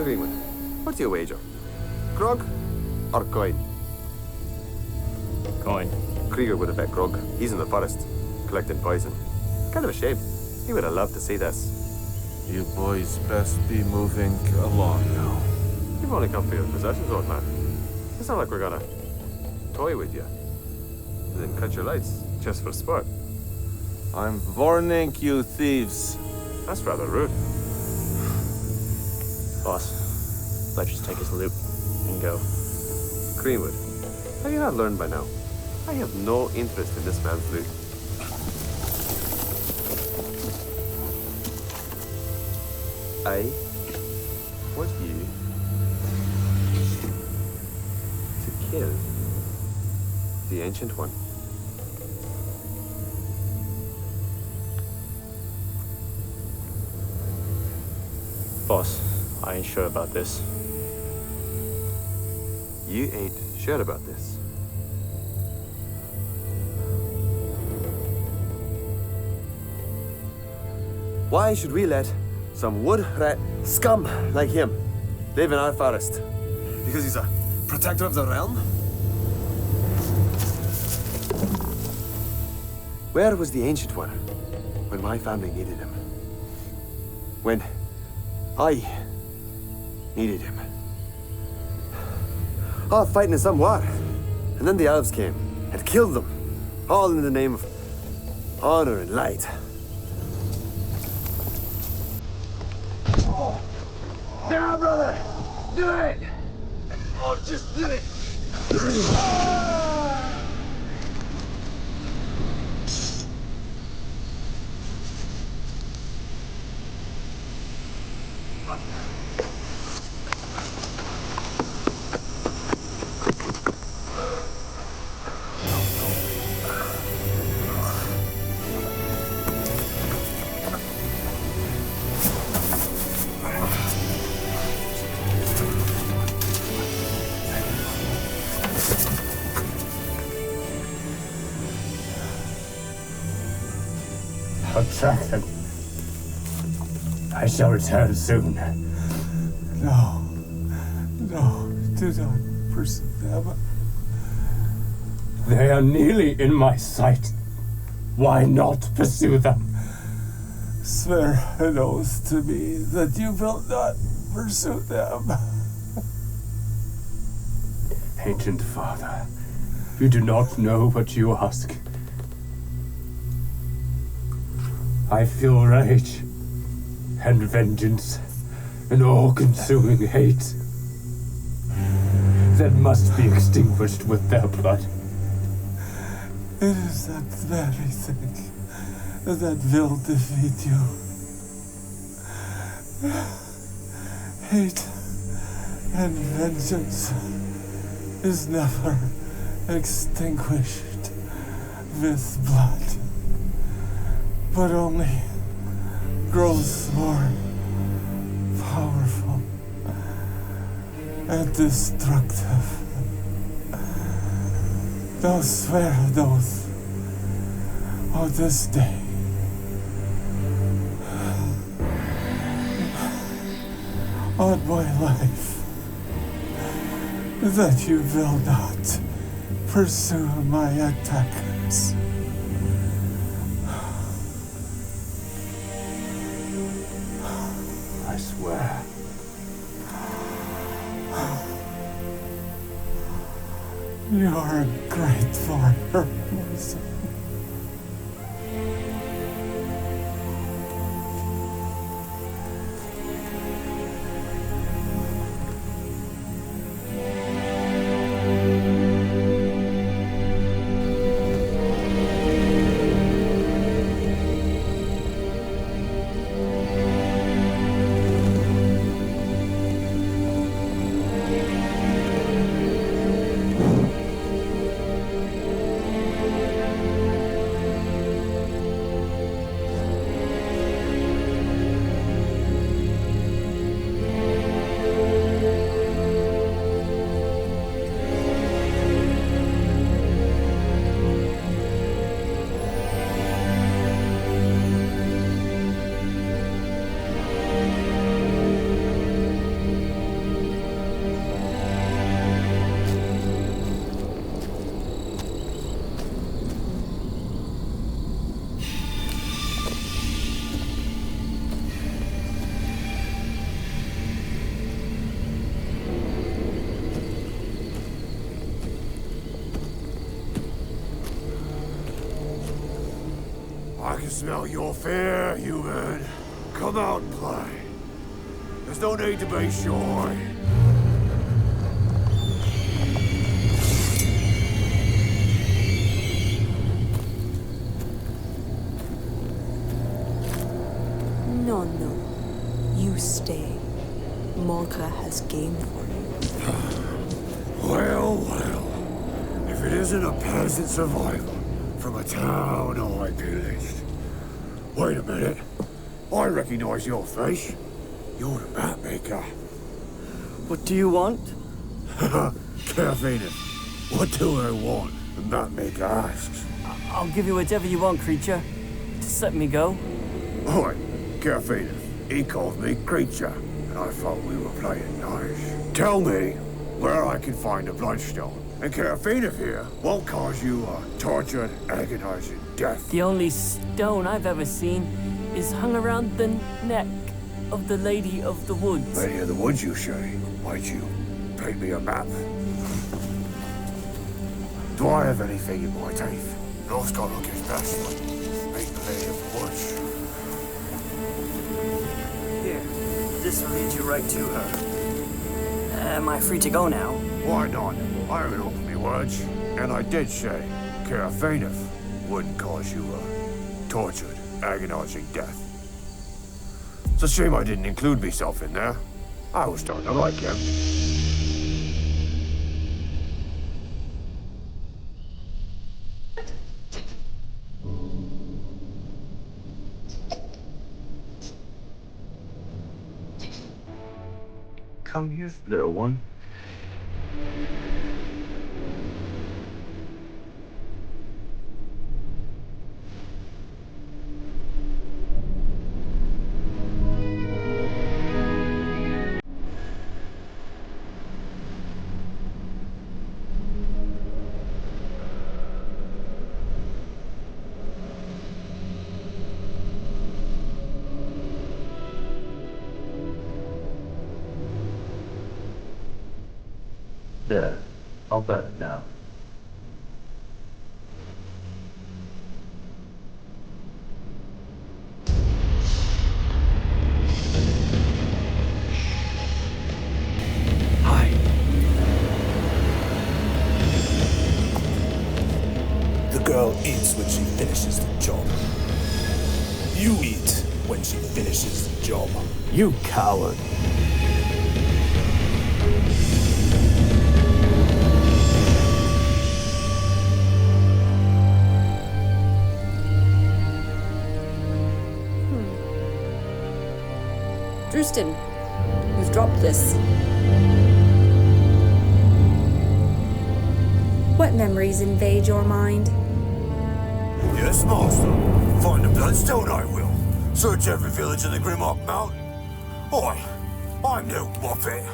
Well, Greenwood, what do you wager? Grog or coin? Coin. Krieger would have bet Grog. He's in the forest, collecting poison. Kind of a shame. He would have loved to see this. You boys best be moving along now. We've only come for your possessions, old man. It's not like we're gonna toy with you. And then cut your lights, just for sport. I'm warning you, thieves. That's rather rude. Boss, let's just take his loot and go. Greenwood, have you not learned by now? I have no interest in this man's loot. I want you to kill the Ancient One. Boss, I ain't sure about this. You ain't sure about this? Why should we let some wood rat scum like him live in our forest? Because he's a protector of the realm? Where was the Ancient One when my family needed him? When I needed him? All fighting in some war. And then the elves came and killed them. All in the name of honor and light. Now, brother! Do it! Oh, just do it! I'll track them. I shall return soon. No. No, do not pursue them. They are nearly in my sight. Why not pursue them? Swear an oath to me that you will not pursue them. Ancient Father, you do not know what you ask. I feel rage and vengeance and all-consuming hate that must be extinguished with their blood. It is that very thing that will defeat you. Hate and vengeance is never extinguished with blood, but only grows more powerful and destructive. Now swear an oath on this day on my life that you will not pursue my attackers. I swear. You are a great warrior, my son. I can smell your fear, human. Come out and play. There's no need to be shy. No, no. You stay. Morka has game for you. Well, well. If it isn't a peasant survivor from a town I pillaged. Wait a minute. I recognize your face. You're the map maker. What do you want? Caffeine. What do I want? The map maker asks. I'll give you whatever you want, creature. Just let me go. Oi, Caffeine. He called me creature, and I thought we were playing nice. Tell me where I can find a Bloodstone. And Caffeine here won't cause you a tortured, agonizing death. The only stone I've ever seen is hung around the neck of the Lady of the Woods. Lady of the Woods, you say? Might you paint me a map? Do I have anything in my teeth? North's got to look his best. Paint the Lady of the Woods. Here, this will lead you right to her. Am I free to go now? Why not? I haven't opened my words, and I did say Caffeine wouldn't cause you a tortured, agonizing death. It's a shame I didn't include myself in there. I was starting to like him. Come here, little one. There, I'll bet it now. Hi. The girl eats when she finishes the job. You eat when she finishes the job. You coward. Drustin, you've dropped this. What memories invade your mind? Yes, Master. Find the Bloodstone, I will. Search every village in the Grimlock Mountain. Oi, I'm no muppet.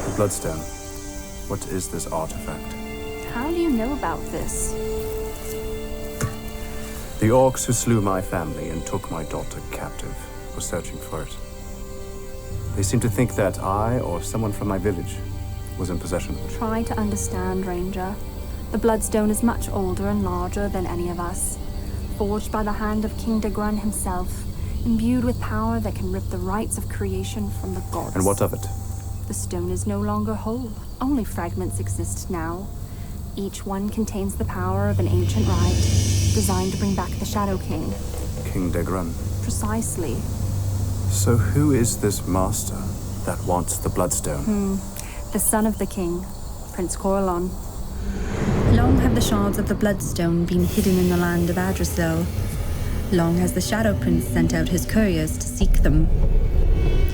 The Bloodstone. What is this artifact? How do you know about this? The orcs who slew my family and took my daughter captive were searching for it. They seem to think that I, or someone from my village, was in possession. Try to understand, Ranger. The Bloodstone is much older and larger than any of us. Forged by the hand of King Degran himself, imbued with power that can rip the rights of creation from the gods. And what of it? The stone is no longer whole. Only fragments exist now. Each one contains the power of an ancient rite, designed to bring back the Shadow King. King Degran. Precisely. So who is this master that wants the Bloodstone? The son of the king, Prince Corellon. Long have the shards of the Bloodstone been hidden in the land of Adricel. Long has the Shadow Prince sent out his couriers to seek them.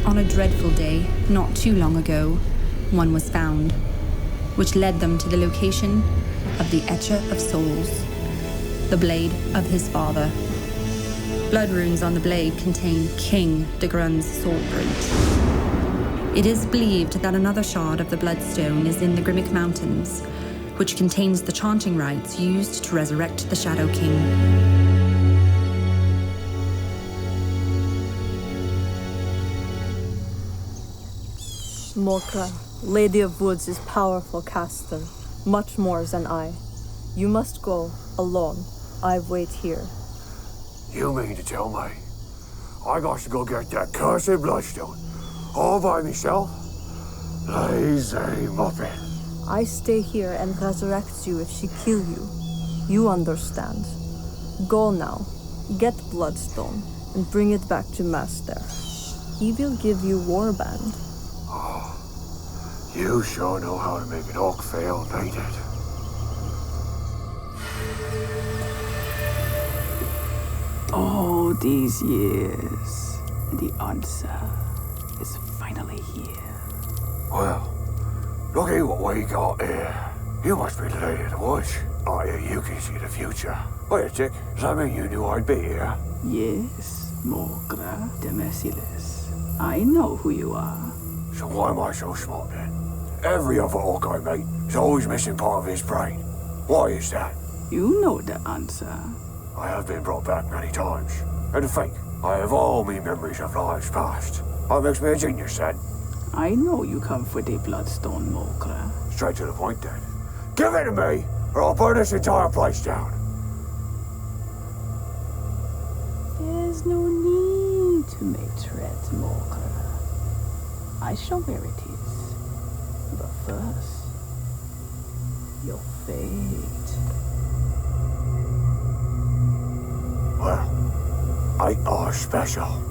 On a dreadful day, not too long ago, one was found, which led them to the location of the Etcher of Souls, the blade of his father. Blood runes on the blade contain King Degran's soul print. It is believed that another shard of the Bloodstone is in the Grimmick Mountains, which contains the chanting rites used to resurrect the Shadow King. Morka, Lady of Woods is powerful caster. Much more than I. You must go alone. I wait here. You mean to tell me I got to go get that cursed Bloodstone all by myself? Lazy muppet. I stay here and resurrect you if she kill you. You understand. Go now. Get Bloodstone and bring it back to Master. He will give you warband. Oh, you sure know how to make an orc fail, don't it? All these years, the answer is finally here. Well, looky what we got here. You must be the lady of the woods. I hear you can see the future. Wait, Dick, does that mean you knew I'd be here? Yes, Mogra de Merciless. I know who you are. So why am I so smart then? Every other orc I meet is always missing part of his brain. Why is that? You know the answer. I have been brought back many times. And to think, I have all my memories of lives past. That makes me a genius then. I know you come for the Bloodstone, Mogra. Straight to the point then. Give it to me, or I'll burn this entire place down. There's no need to make threats, Mogra. I show where it is. But first, your fate. Well, ain't I special?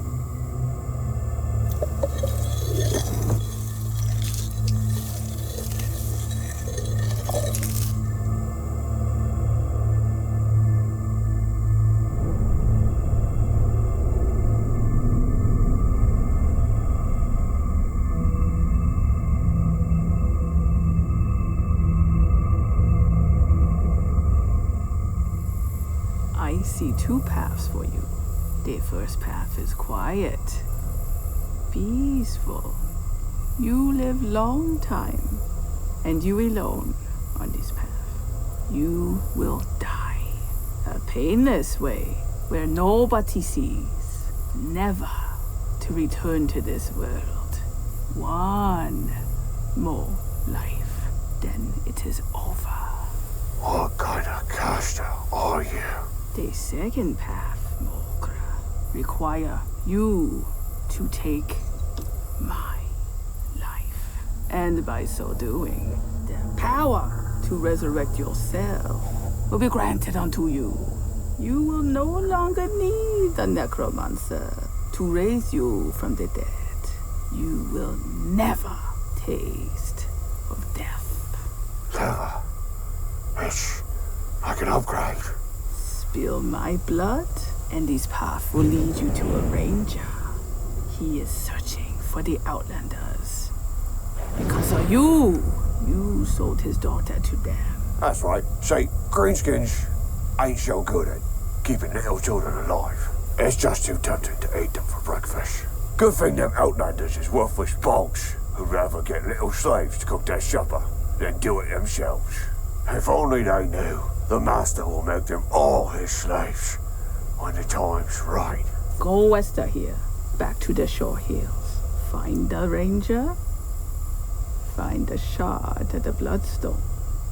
I see two paths for you. The first path is quiet, peaceful. You live long time, and you alone on this path. You will die a painless way where nobody sees, never to return to this world. One more life, then it is over. What kind of caster are you? The second path, Mogra, require you to take my life. And by so doing, the power to resurrect yourself will be granted unto you. You will no longer need the necromancer to raise you from the dead. You will never taste of death. Never. Which I can upgrade. Spill my blood, and this path will lead you to a ranger. He is searching for the Outlanders. Because of you sold his daughter to them. That's right. See, greenskins ain't so good at keeping little children alive. It's just too tempting to eat them for breakfast. Good thing them Outlanders is worthless bogs who'd rather get little slaves to cook their supper than do it themselves. If only they knew, the master will make them all his slaves when the time's right. Go west of here, back to the shore hills. Find the ranger, find the shard of the Bloodstone.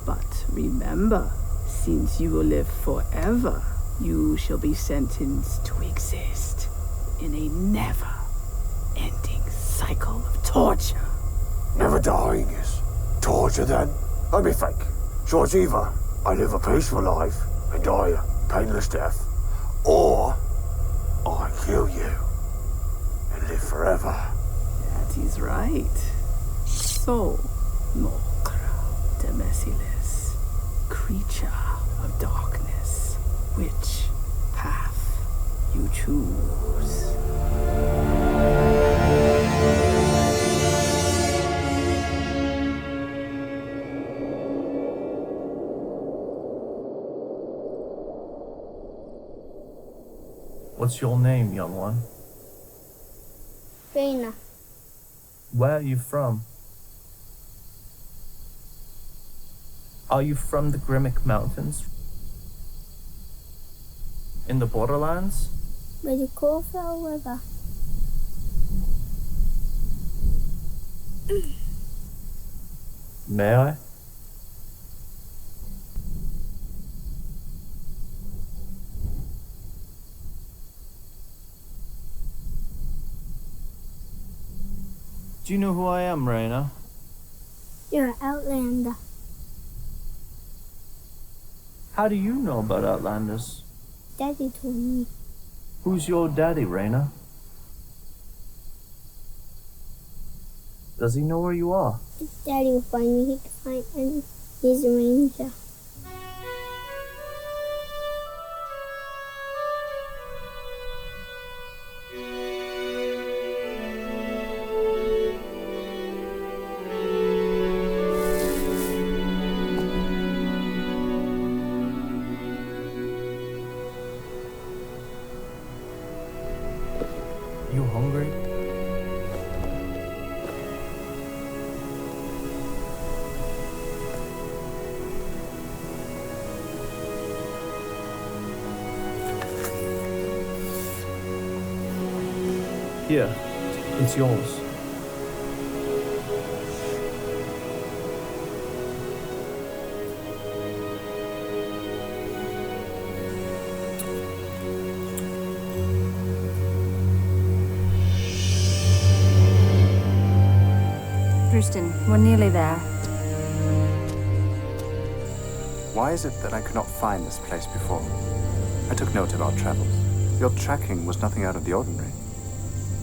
But remember, since you will live forever, you shall be sentenced to exist in a never-ending cycle of torture. Never dying is torture then? Let me think. So it's either I live a peaceful life and die a painless death, or I kill you and live forever. That is right. So, Mogra, the merciless creature of darkness, which path you choose? What's your name, young one? Raina. Where are you from? Are you from the Grimmick Mountains? In the Borderlands? By the Coalfell River. May I? Do you know who I am, Raina? You're an Outlander. How do you know about Outlanders? Daddy told me. Who's your daddy, Raina? Does he know where you are? If Daddy will find me, he can find any. He's a ranger. You hungry? Here, it's yours. Drustin, we're nearly there. Why is it that I could not find this place before? I took note of our travels. Your tracking was nothing out of the ordinary.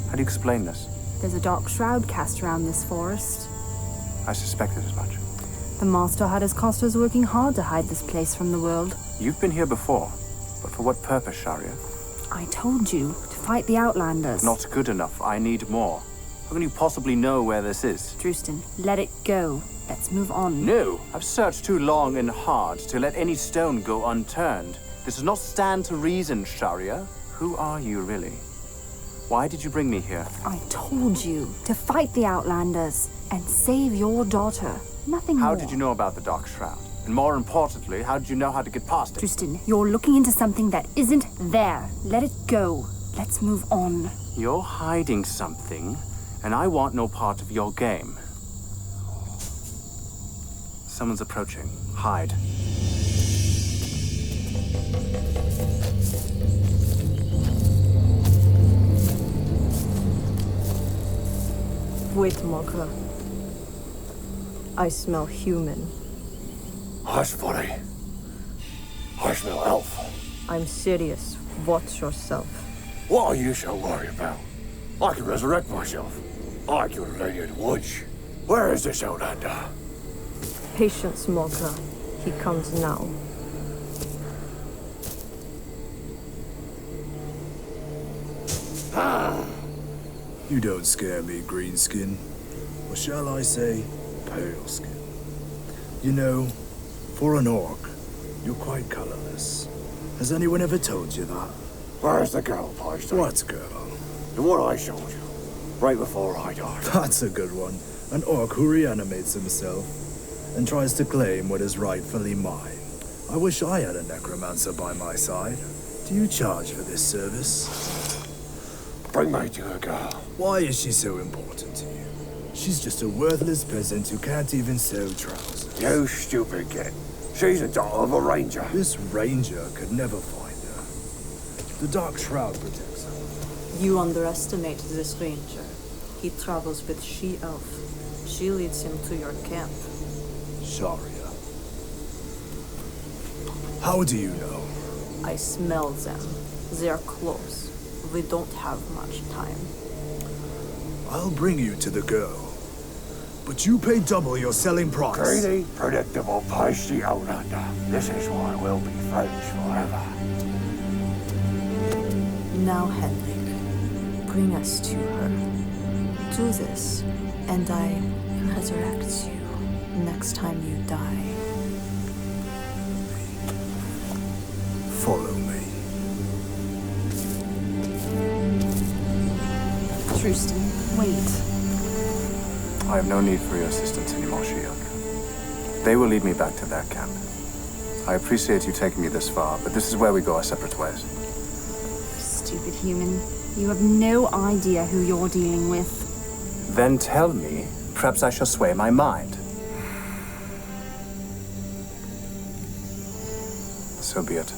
How do you explain this? There's a dark shroud cast around this forest. I suspected as much. The Master had his costers working hard to hide this place from the world. You've been here before, but for what purpose, Sharia? I told you, to fight the Outlanders. Not good enough. I need more. How can you possibly know where this is? Drustin, let it go. Let's move on. No! I've searched too long and hard to let any stone go unturned. This does not stand to reason, Sharia. Who are you, really? Why did you bring me here? I told you, to fight the Outlanders and save your daughter. Nothing more. How did you know about the Dark Shroud? And more importantly, how did you know how to get past it? Drustin, you're looking into something that isn't there. Let it go. Let's move on. You're hiding something, and I want no part of your game. Someone's approaching. Hide. Wait, Makayla. I smell human. Hush, buddy. I smell elf. I'm serious. Watch yourself. What are you so worried about? I can resurrect myself. I killed a lady in the woods. Where is this Outlander? Patience, Makayla. He comes now. You don't scare me, Greenskin. Or shall I say, Paleskin. You know, for an orc, you're quite colorless. Has anyone ever told you that? Where's the girl, Bloodstone? What girl? The one I showed you, right before I died. That's a good one. An orc who reanimates himself and tries to claim what is rightfully mine. I wish I had a necromancer by my side. Do you charge for this service? Bring me to the girl. Why is she so important to you? She's just a worthless peasant who can't even sew trousers. You stupid kid. She's the daughter of a ranger. This ranger could never find her. The Dark Shroud protects her. You underestimate this ranger. He travels with she-elf. She leads him to your camp. Sharia. How do you know? I smell them. They're close. We don't have much time. I'll bring you to the girl. But you pay double your selling price. Greedy, predictable, pasty Outlander. This is why we'll be friends forever. Now, Henrik, bring us to her. Do this, and I resurrect you next time you die. Follow me. Drustin, wait. I have no need for your assistance anymore, She-Elk. They will lead me back to their camp. I appreciate you taking me this far, but this is where we go our separate ways. Stupid human. You have no idea who you're dealing with. Then tell me, perhaps I shall sway my mind. So be it.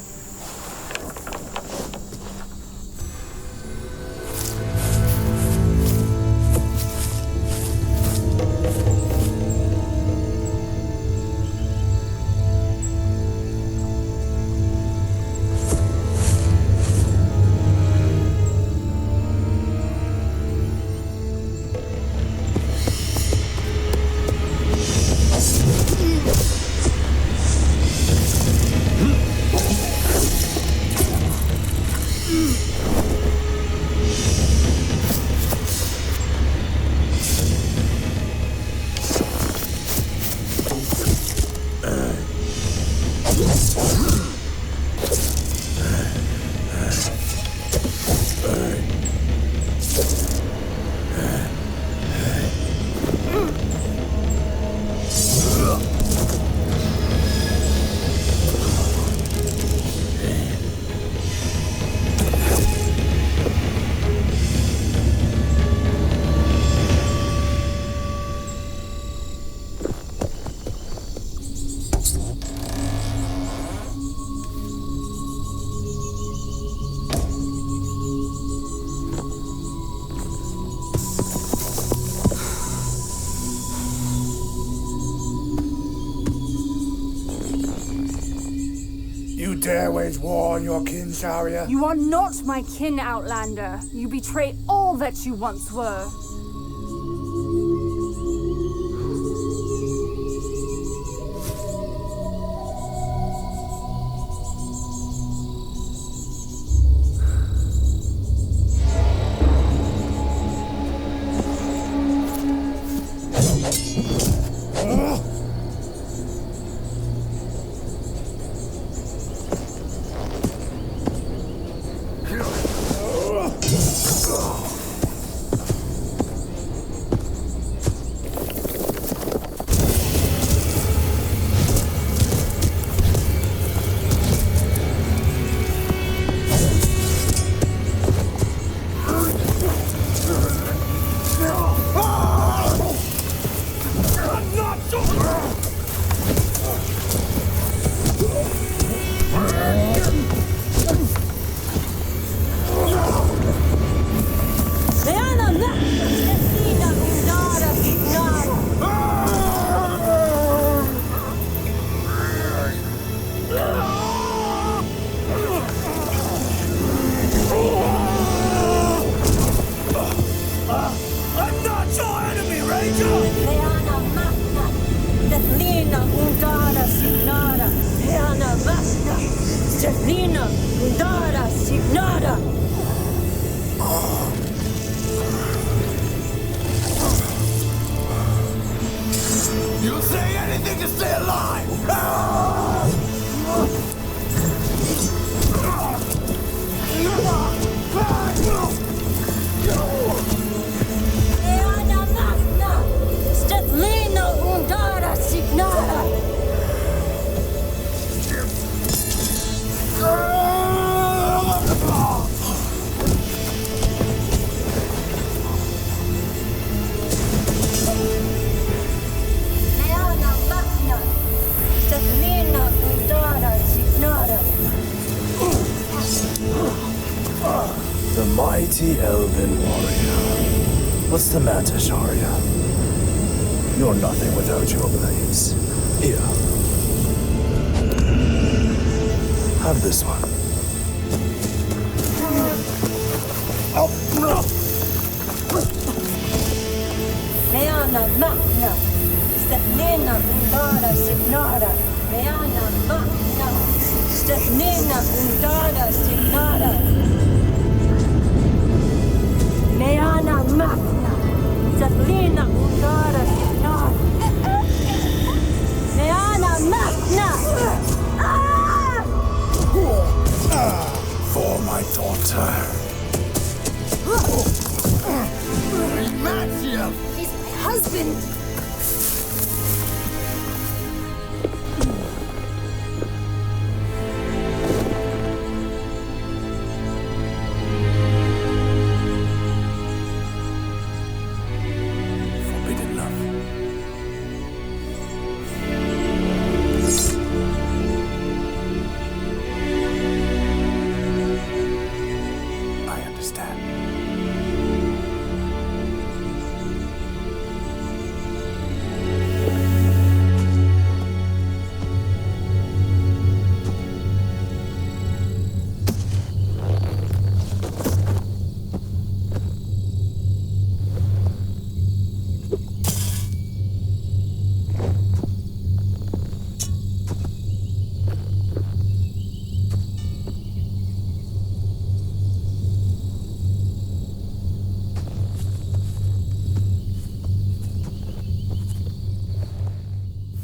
You dare wage war on your kin, Sharia? You are not my kin, Outlander. You betray all that you once were. You'll say anything to stay alive! The mighty elven warrior. What's the matter, Sharia? You're nothing without your blades. Here. Have this one. Meana Magna, Stefnina Undara Signara, Meana Magna, Stefnina Undara Signara. Meana Magna, Stefnina Undara Signara. Meana Magna! For my daughter. He's my husband! Forbidden love. I understand.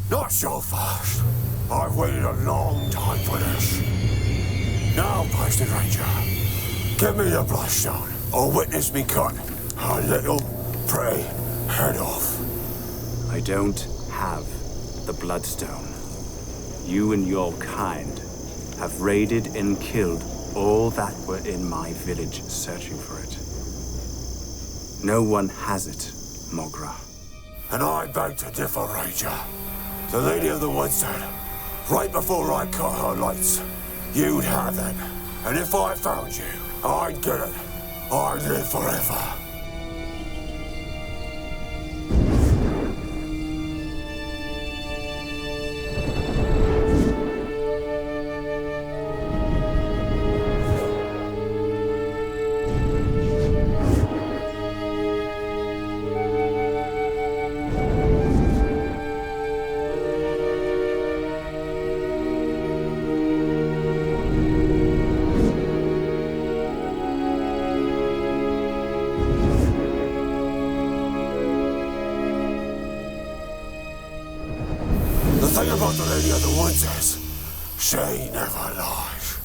Not so fast. I've waited a long time for this. Now, Bastard Ranger, give me the Bloodstone, or witness me cut a little prey head off. I don't have the Bloodstone. You and your kind have raided and killed all that were in my village searching for it. No one has it, Mogra. And I beg to differ, Ranger. The Lady of the Woods said, right before I cut her lights, you'd have it. And if I found you, I'd get it. I'd live forever. thing about the Lady of the Woods is, she never lies.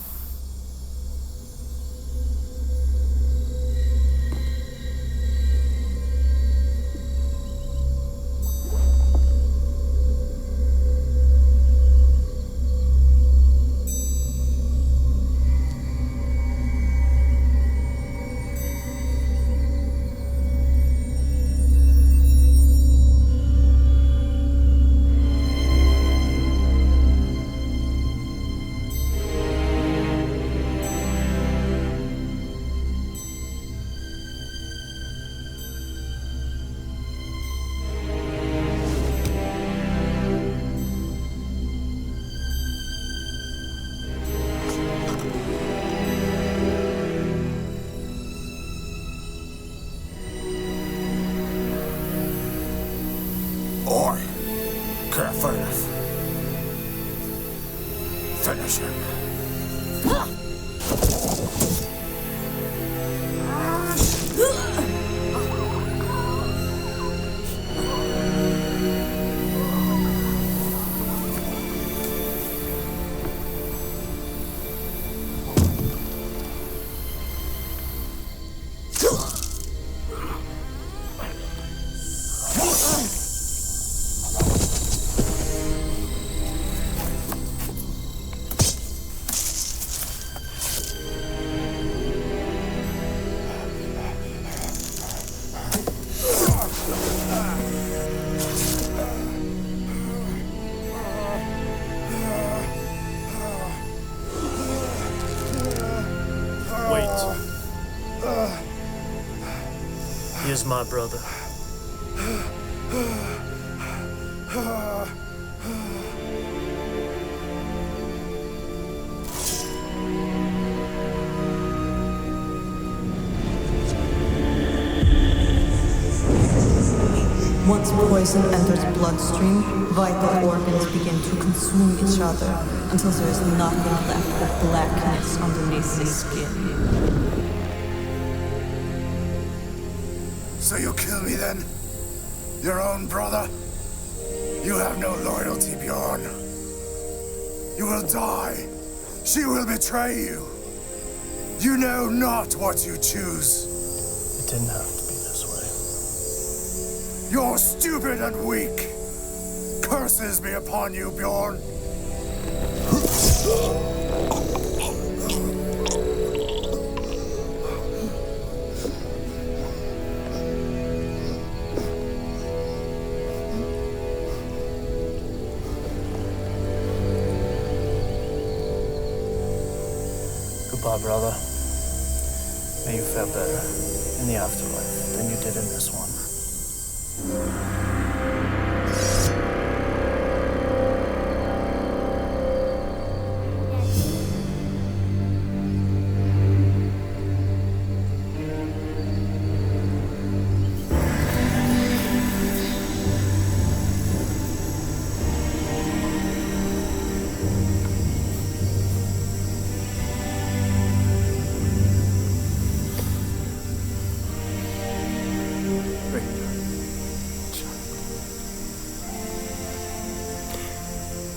Finish him. Is my brother. Once poison enters bloodstream, vital organs begin to consume each other until there is nothing left but blackness underneath the skin. So you'll kill me then? Your own brother? You have no loyalty, Bjorn. You will die. She will betray you. You know not what you choose. It didn't have to be this way. You're stupid and weak. Curses be upon you, Bjorn. Goodbye, brother. May you fare better in the afterlife than you did in this one.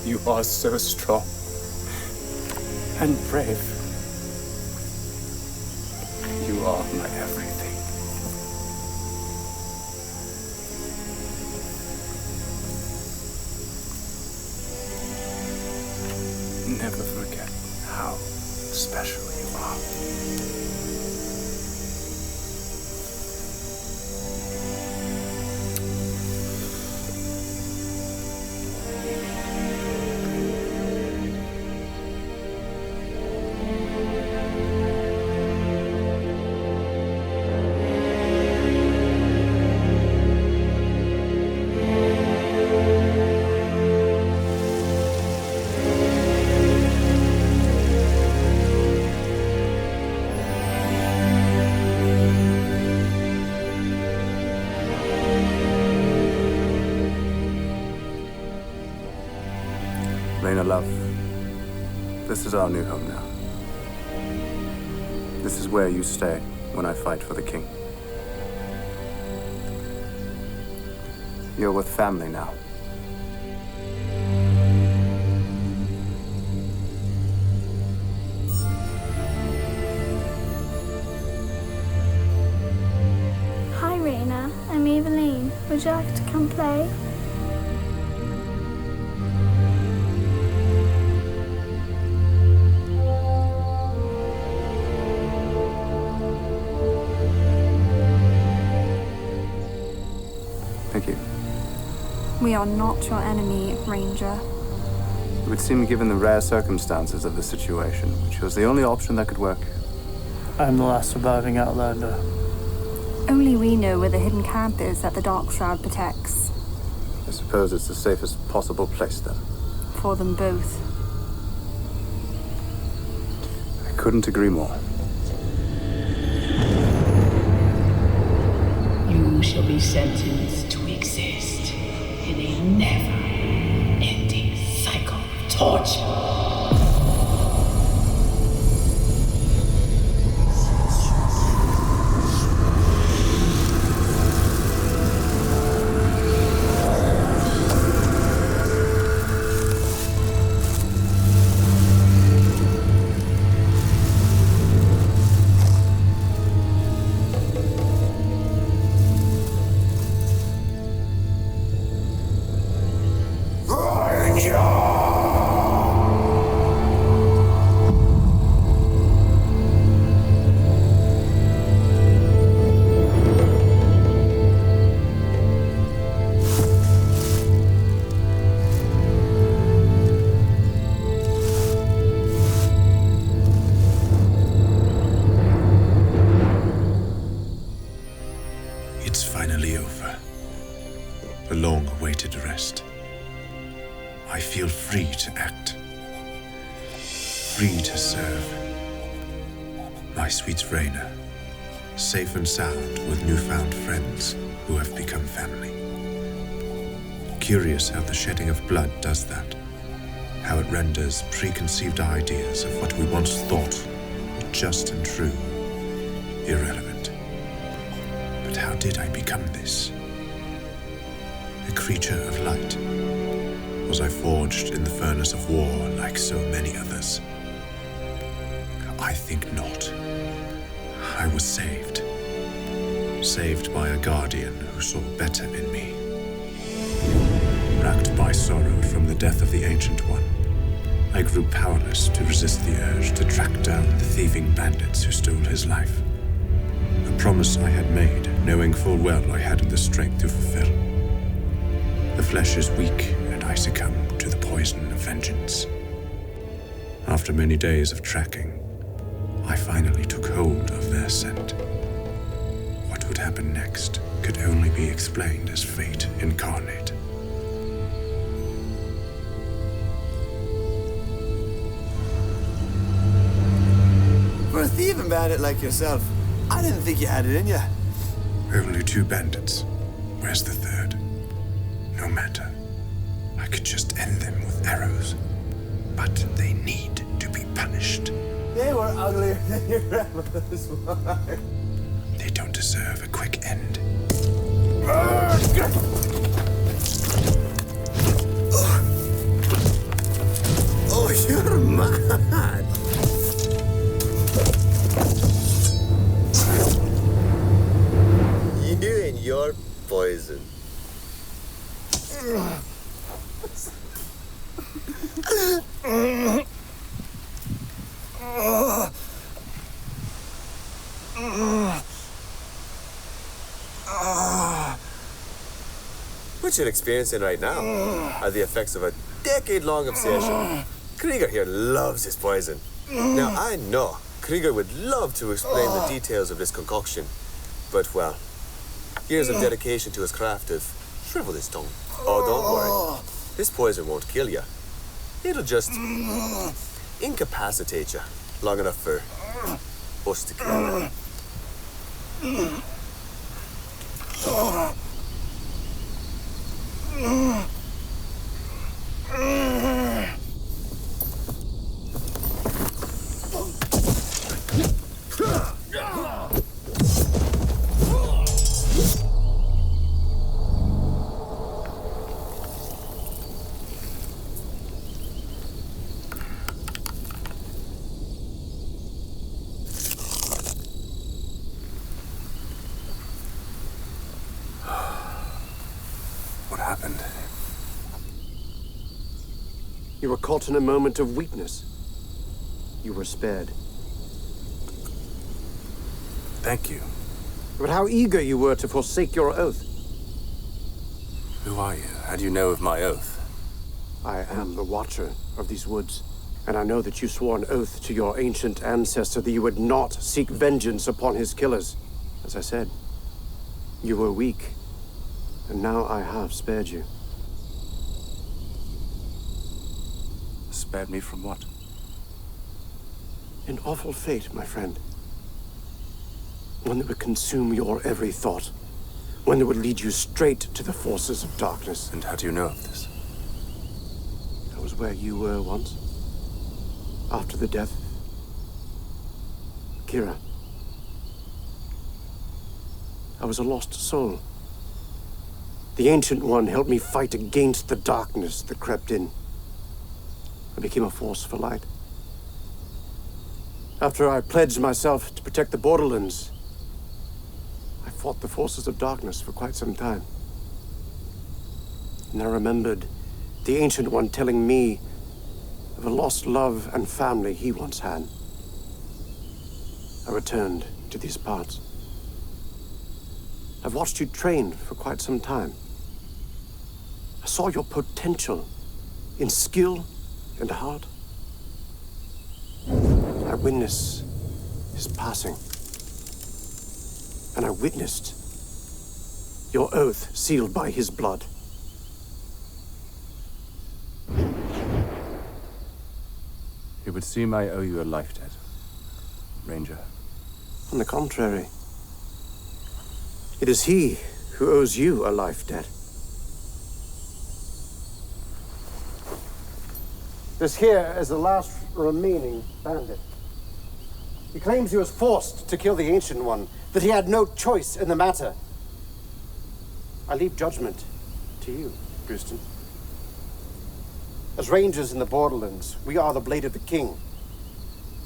You are so strong and brave. You are my everything. Never forget how special you are. Raina, love, this is our new home now. This is where you stay when I fight for the king. You're with family now. project can play. Thank you. We are not your enemy, Ranger. It would seem, given the rare circumstances of the situation, which was the only option that could work. I'm the last surviving Outlander. Only we know where the hidden camp is that the Dark Shroud protects. I suppose it's the safest possible place, then. For them both. I couldn't agree more. You shall be sentenced to exist in a never-ending cycle of torture. It's finally over. The long-awaited rest. I feel free to act. Free to serve. My sweet Raina, safe and sound with newfound friends who have become family. Curious how the shedding of blood does that. How it renders preconceived ideas of what we once thought were just and true irrelevant. But how did I become this? A creature of light? Was I forged in the furnace of war like so many others? I think not. I was saved. Saved by a guardian who saw better in me. Racked by sorrow from the death of the Ancient One, I grew powerless to resist the urge to track down the thieving bandits who stole his life. A promise I had made, knowing full well I hadn't the strength to fulfill. The flesh is weak, and I succumb to the poison of vengeance. After many days of tracking, I finally took hold of their scent. What would happen next could only be explained as fate incarnate. For a thieving bandit like yourself, I didn't think you had it in you. Only 2 bandits. Where's the third? No matter. I could just end them with arrows. But they need to be punished. They were uglier than your grandmother's wife. They don't deserve a quick end. Oh, you're mad. You and your poison. What you're experiencing right now are the effects of a decade-long obsession. Krieger here loves his poison. Now, I know Krieger would love to explain the details of this concoction, but, well, years of dedication to his craft have shriveled his tongue. Oh, don't worry. This poison won't kill you. It'll just incapacitate you long enough for us to kill you. You were caught in a moment of weakness. You were spared. Thank you. But how eager you were to forsake your oath. Who are you? How do you know of my oath? I am the Watcher of these woods, and I know that you swore an oath to your ancient ancestor that you would not seek vengeance upon his killers. As I said, you were weak, and now I have spared you. Spared me from what? An awful fate, my friend. One that would consume your every thought. One that would lead you straight to the forces of darkness. And how do you know of this? I was where you were once. After the death of Kira. I was a lost soul. The Ancient One helped me fight against the darkness that crept in. I became a force for light. After I pledged myself to protect the borderlands, I fought the forces of darkness for quite some time. And I remembered the Ancient One telling me of a lost love and family he once had. I returned to these parts. I've watched you train for quite some time. I saw your potential in skill and heart. I witnessed his passing. And I witnessed your oath sealed by his blood. It would seem I owe you a life debt, Ranger. On the contrary, it is he who owes you a life debt. This here is the last remaining bandit. He claims he was forced to kill the Ancient One, that he had no choice in the matter. I leave judgment to you, Houston. As rangers in the borderlands, we are the blade of the king.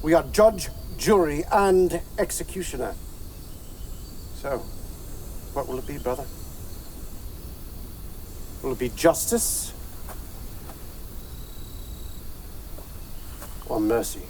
We are judge, jury, and executioner. So, what will it be, brother? Will it be justice or mercy?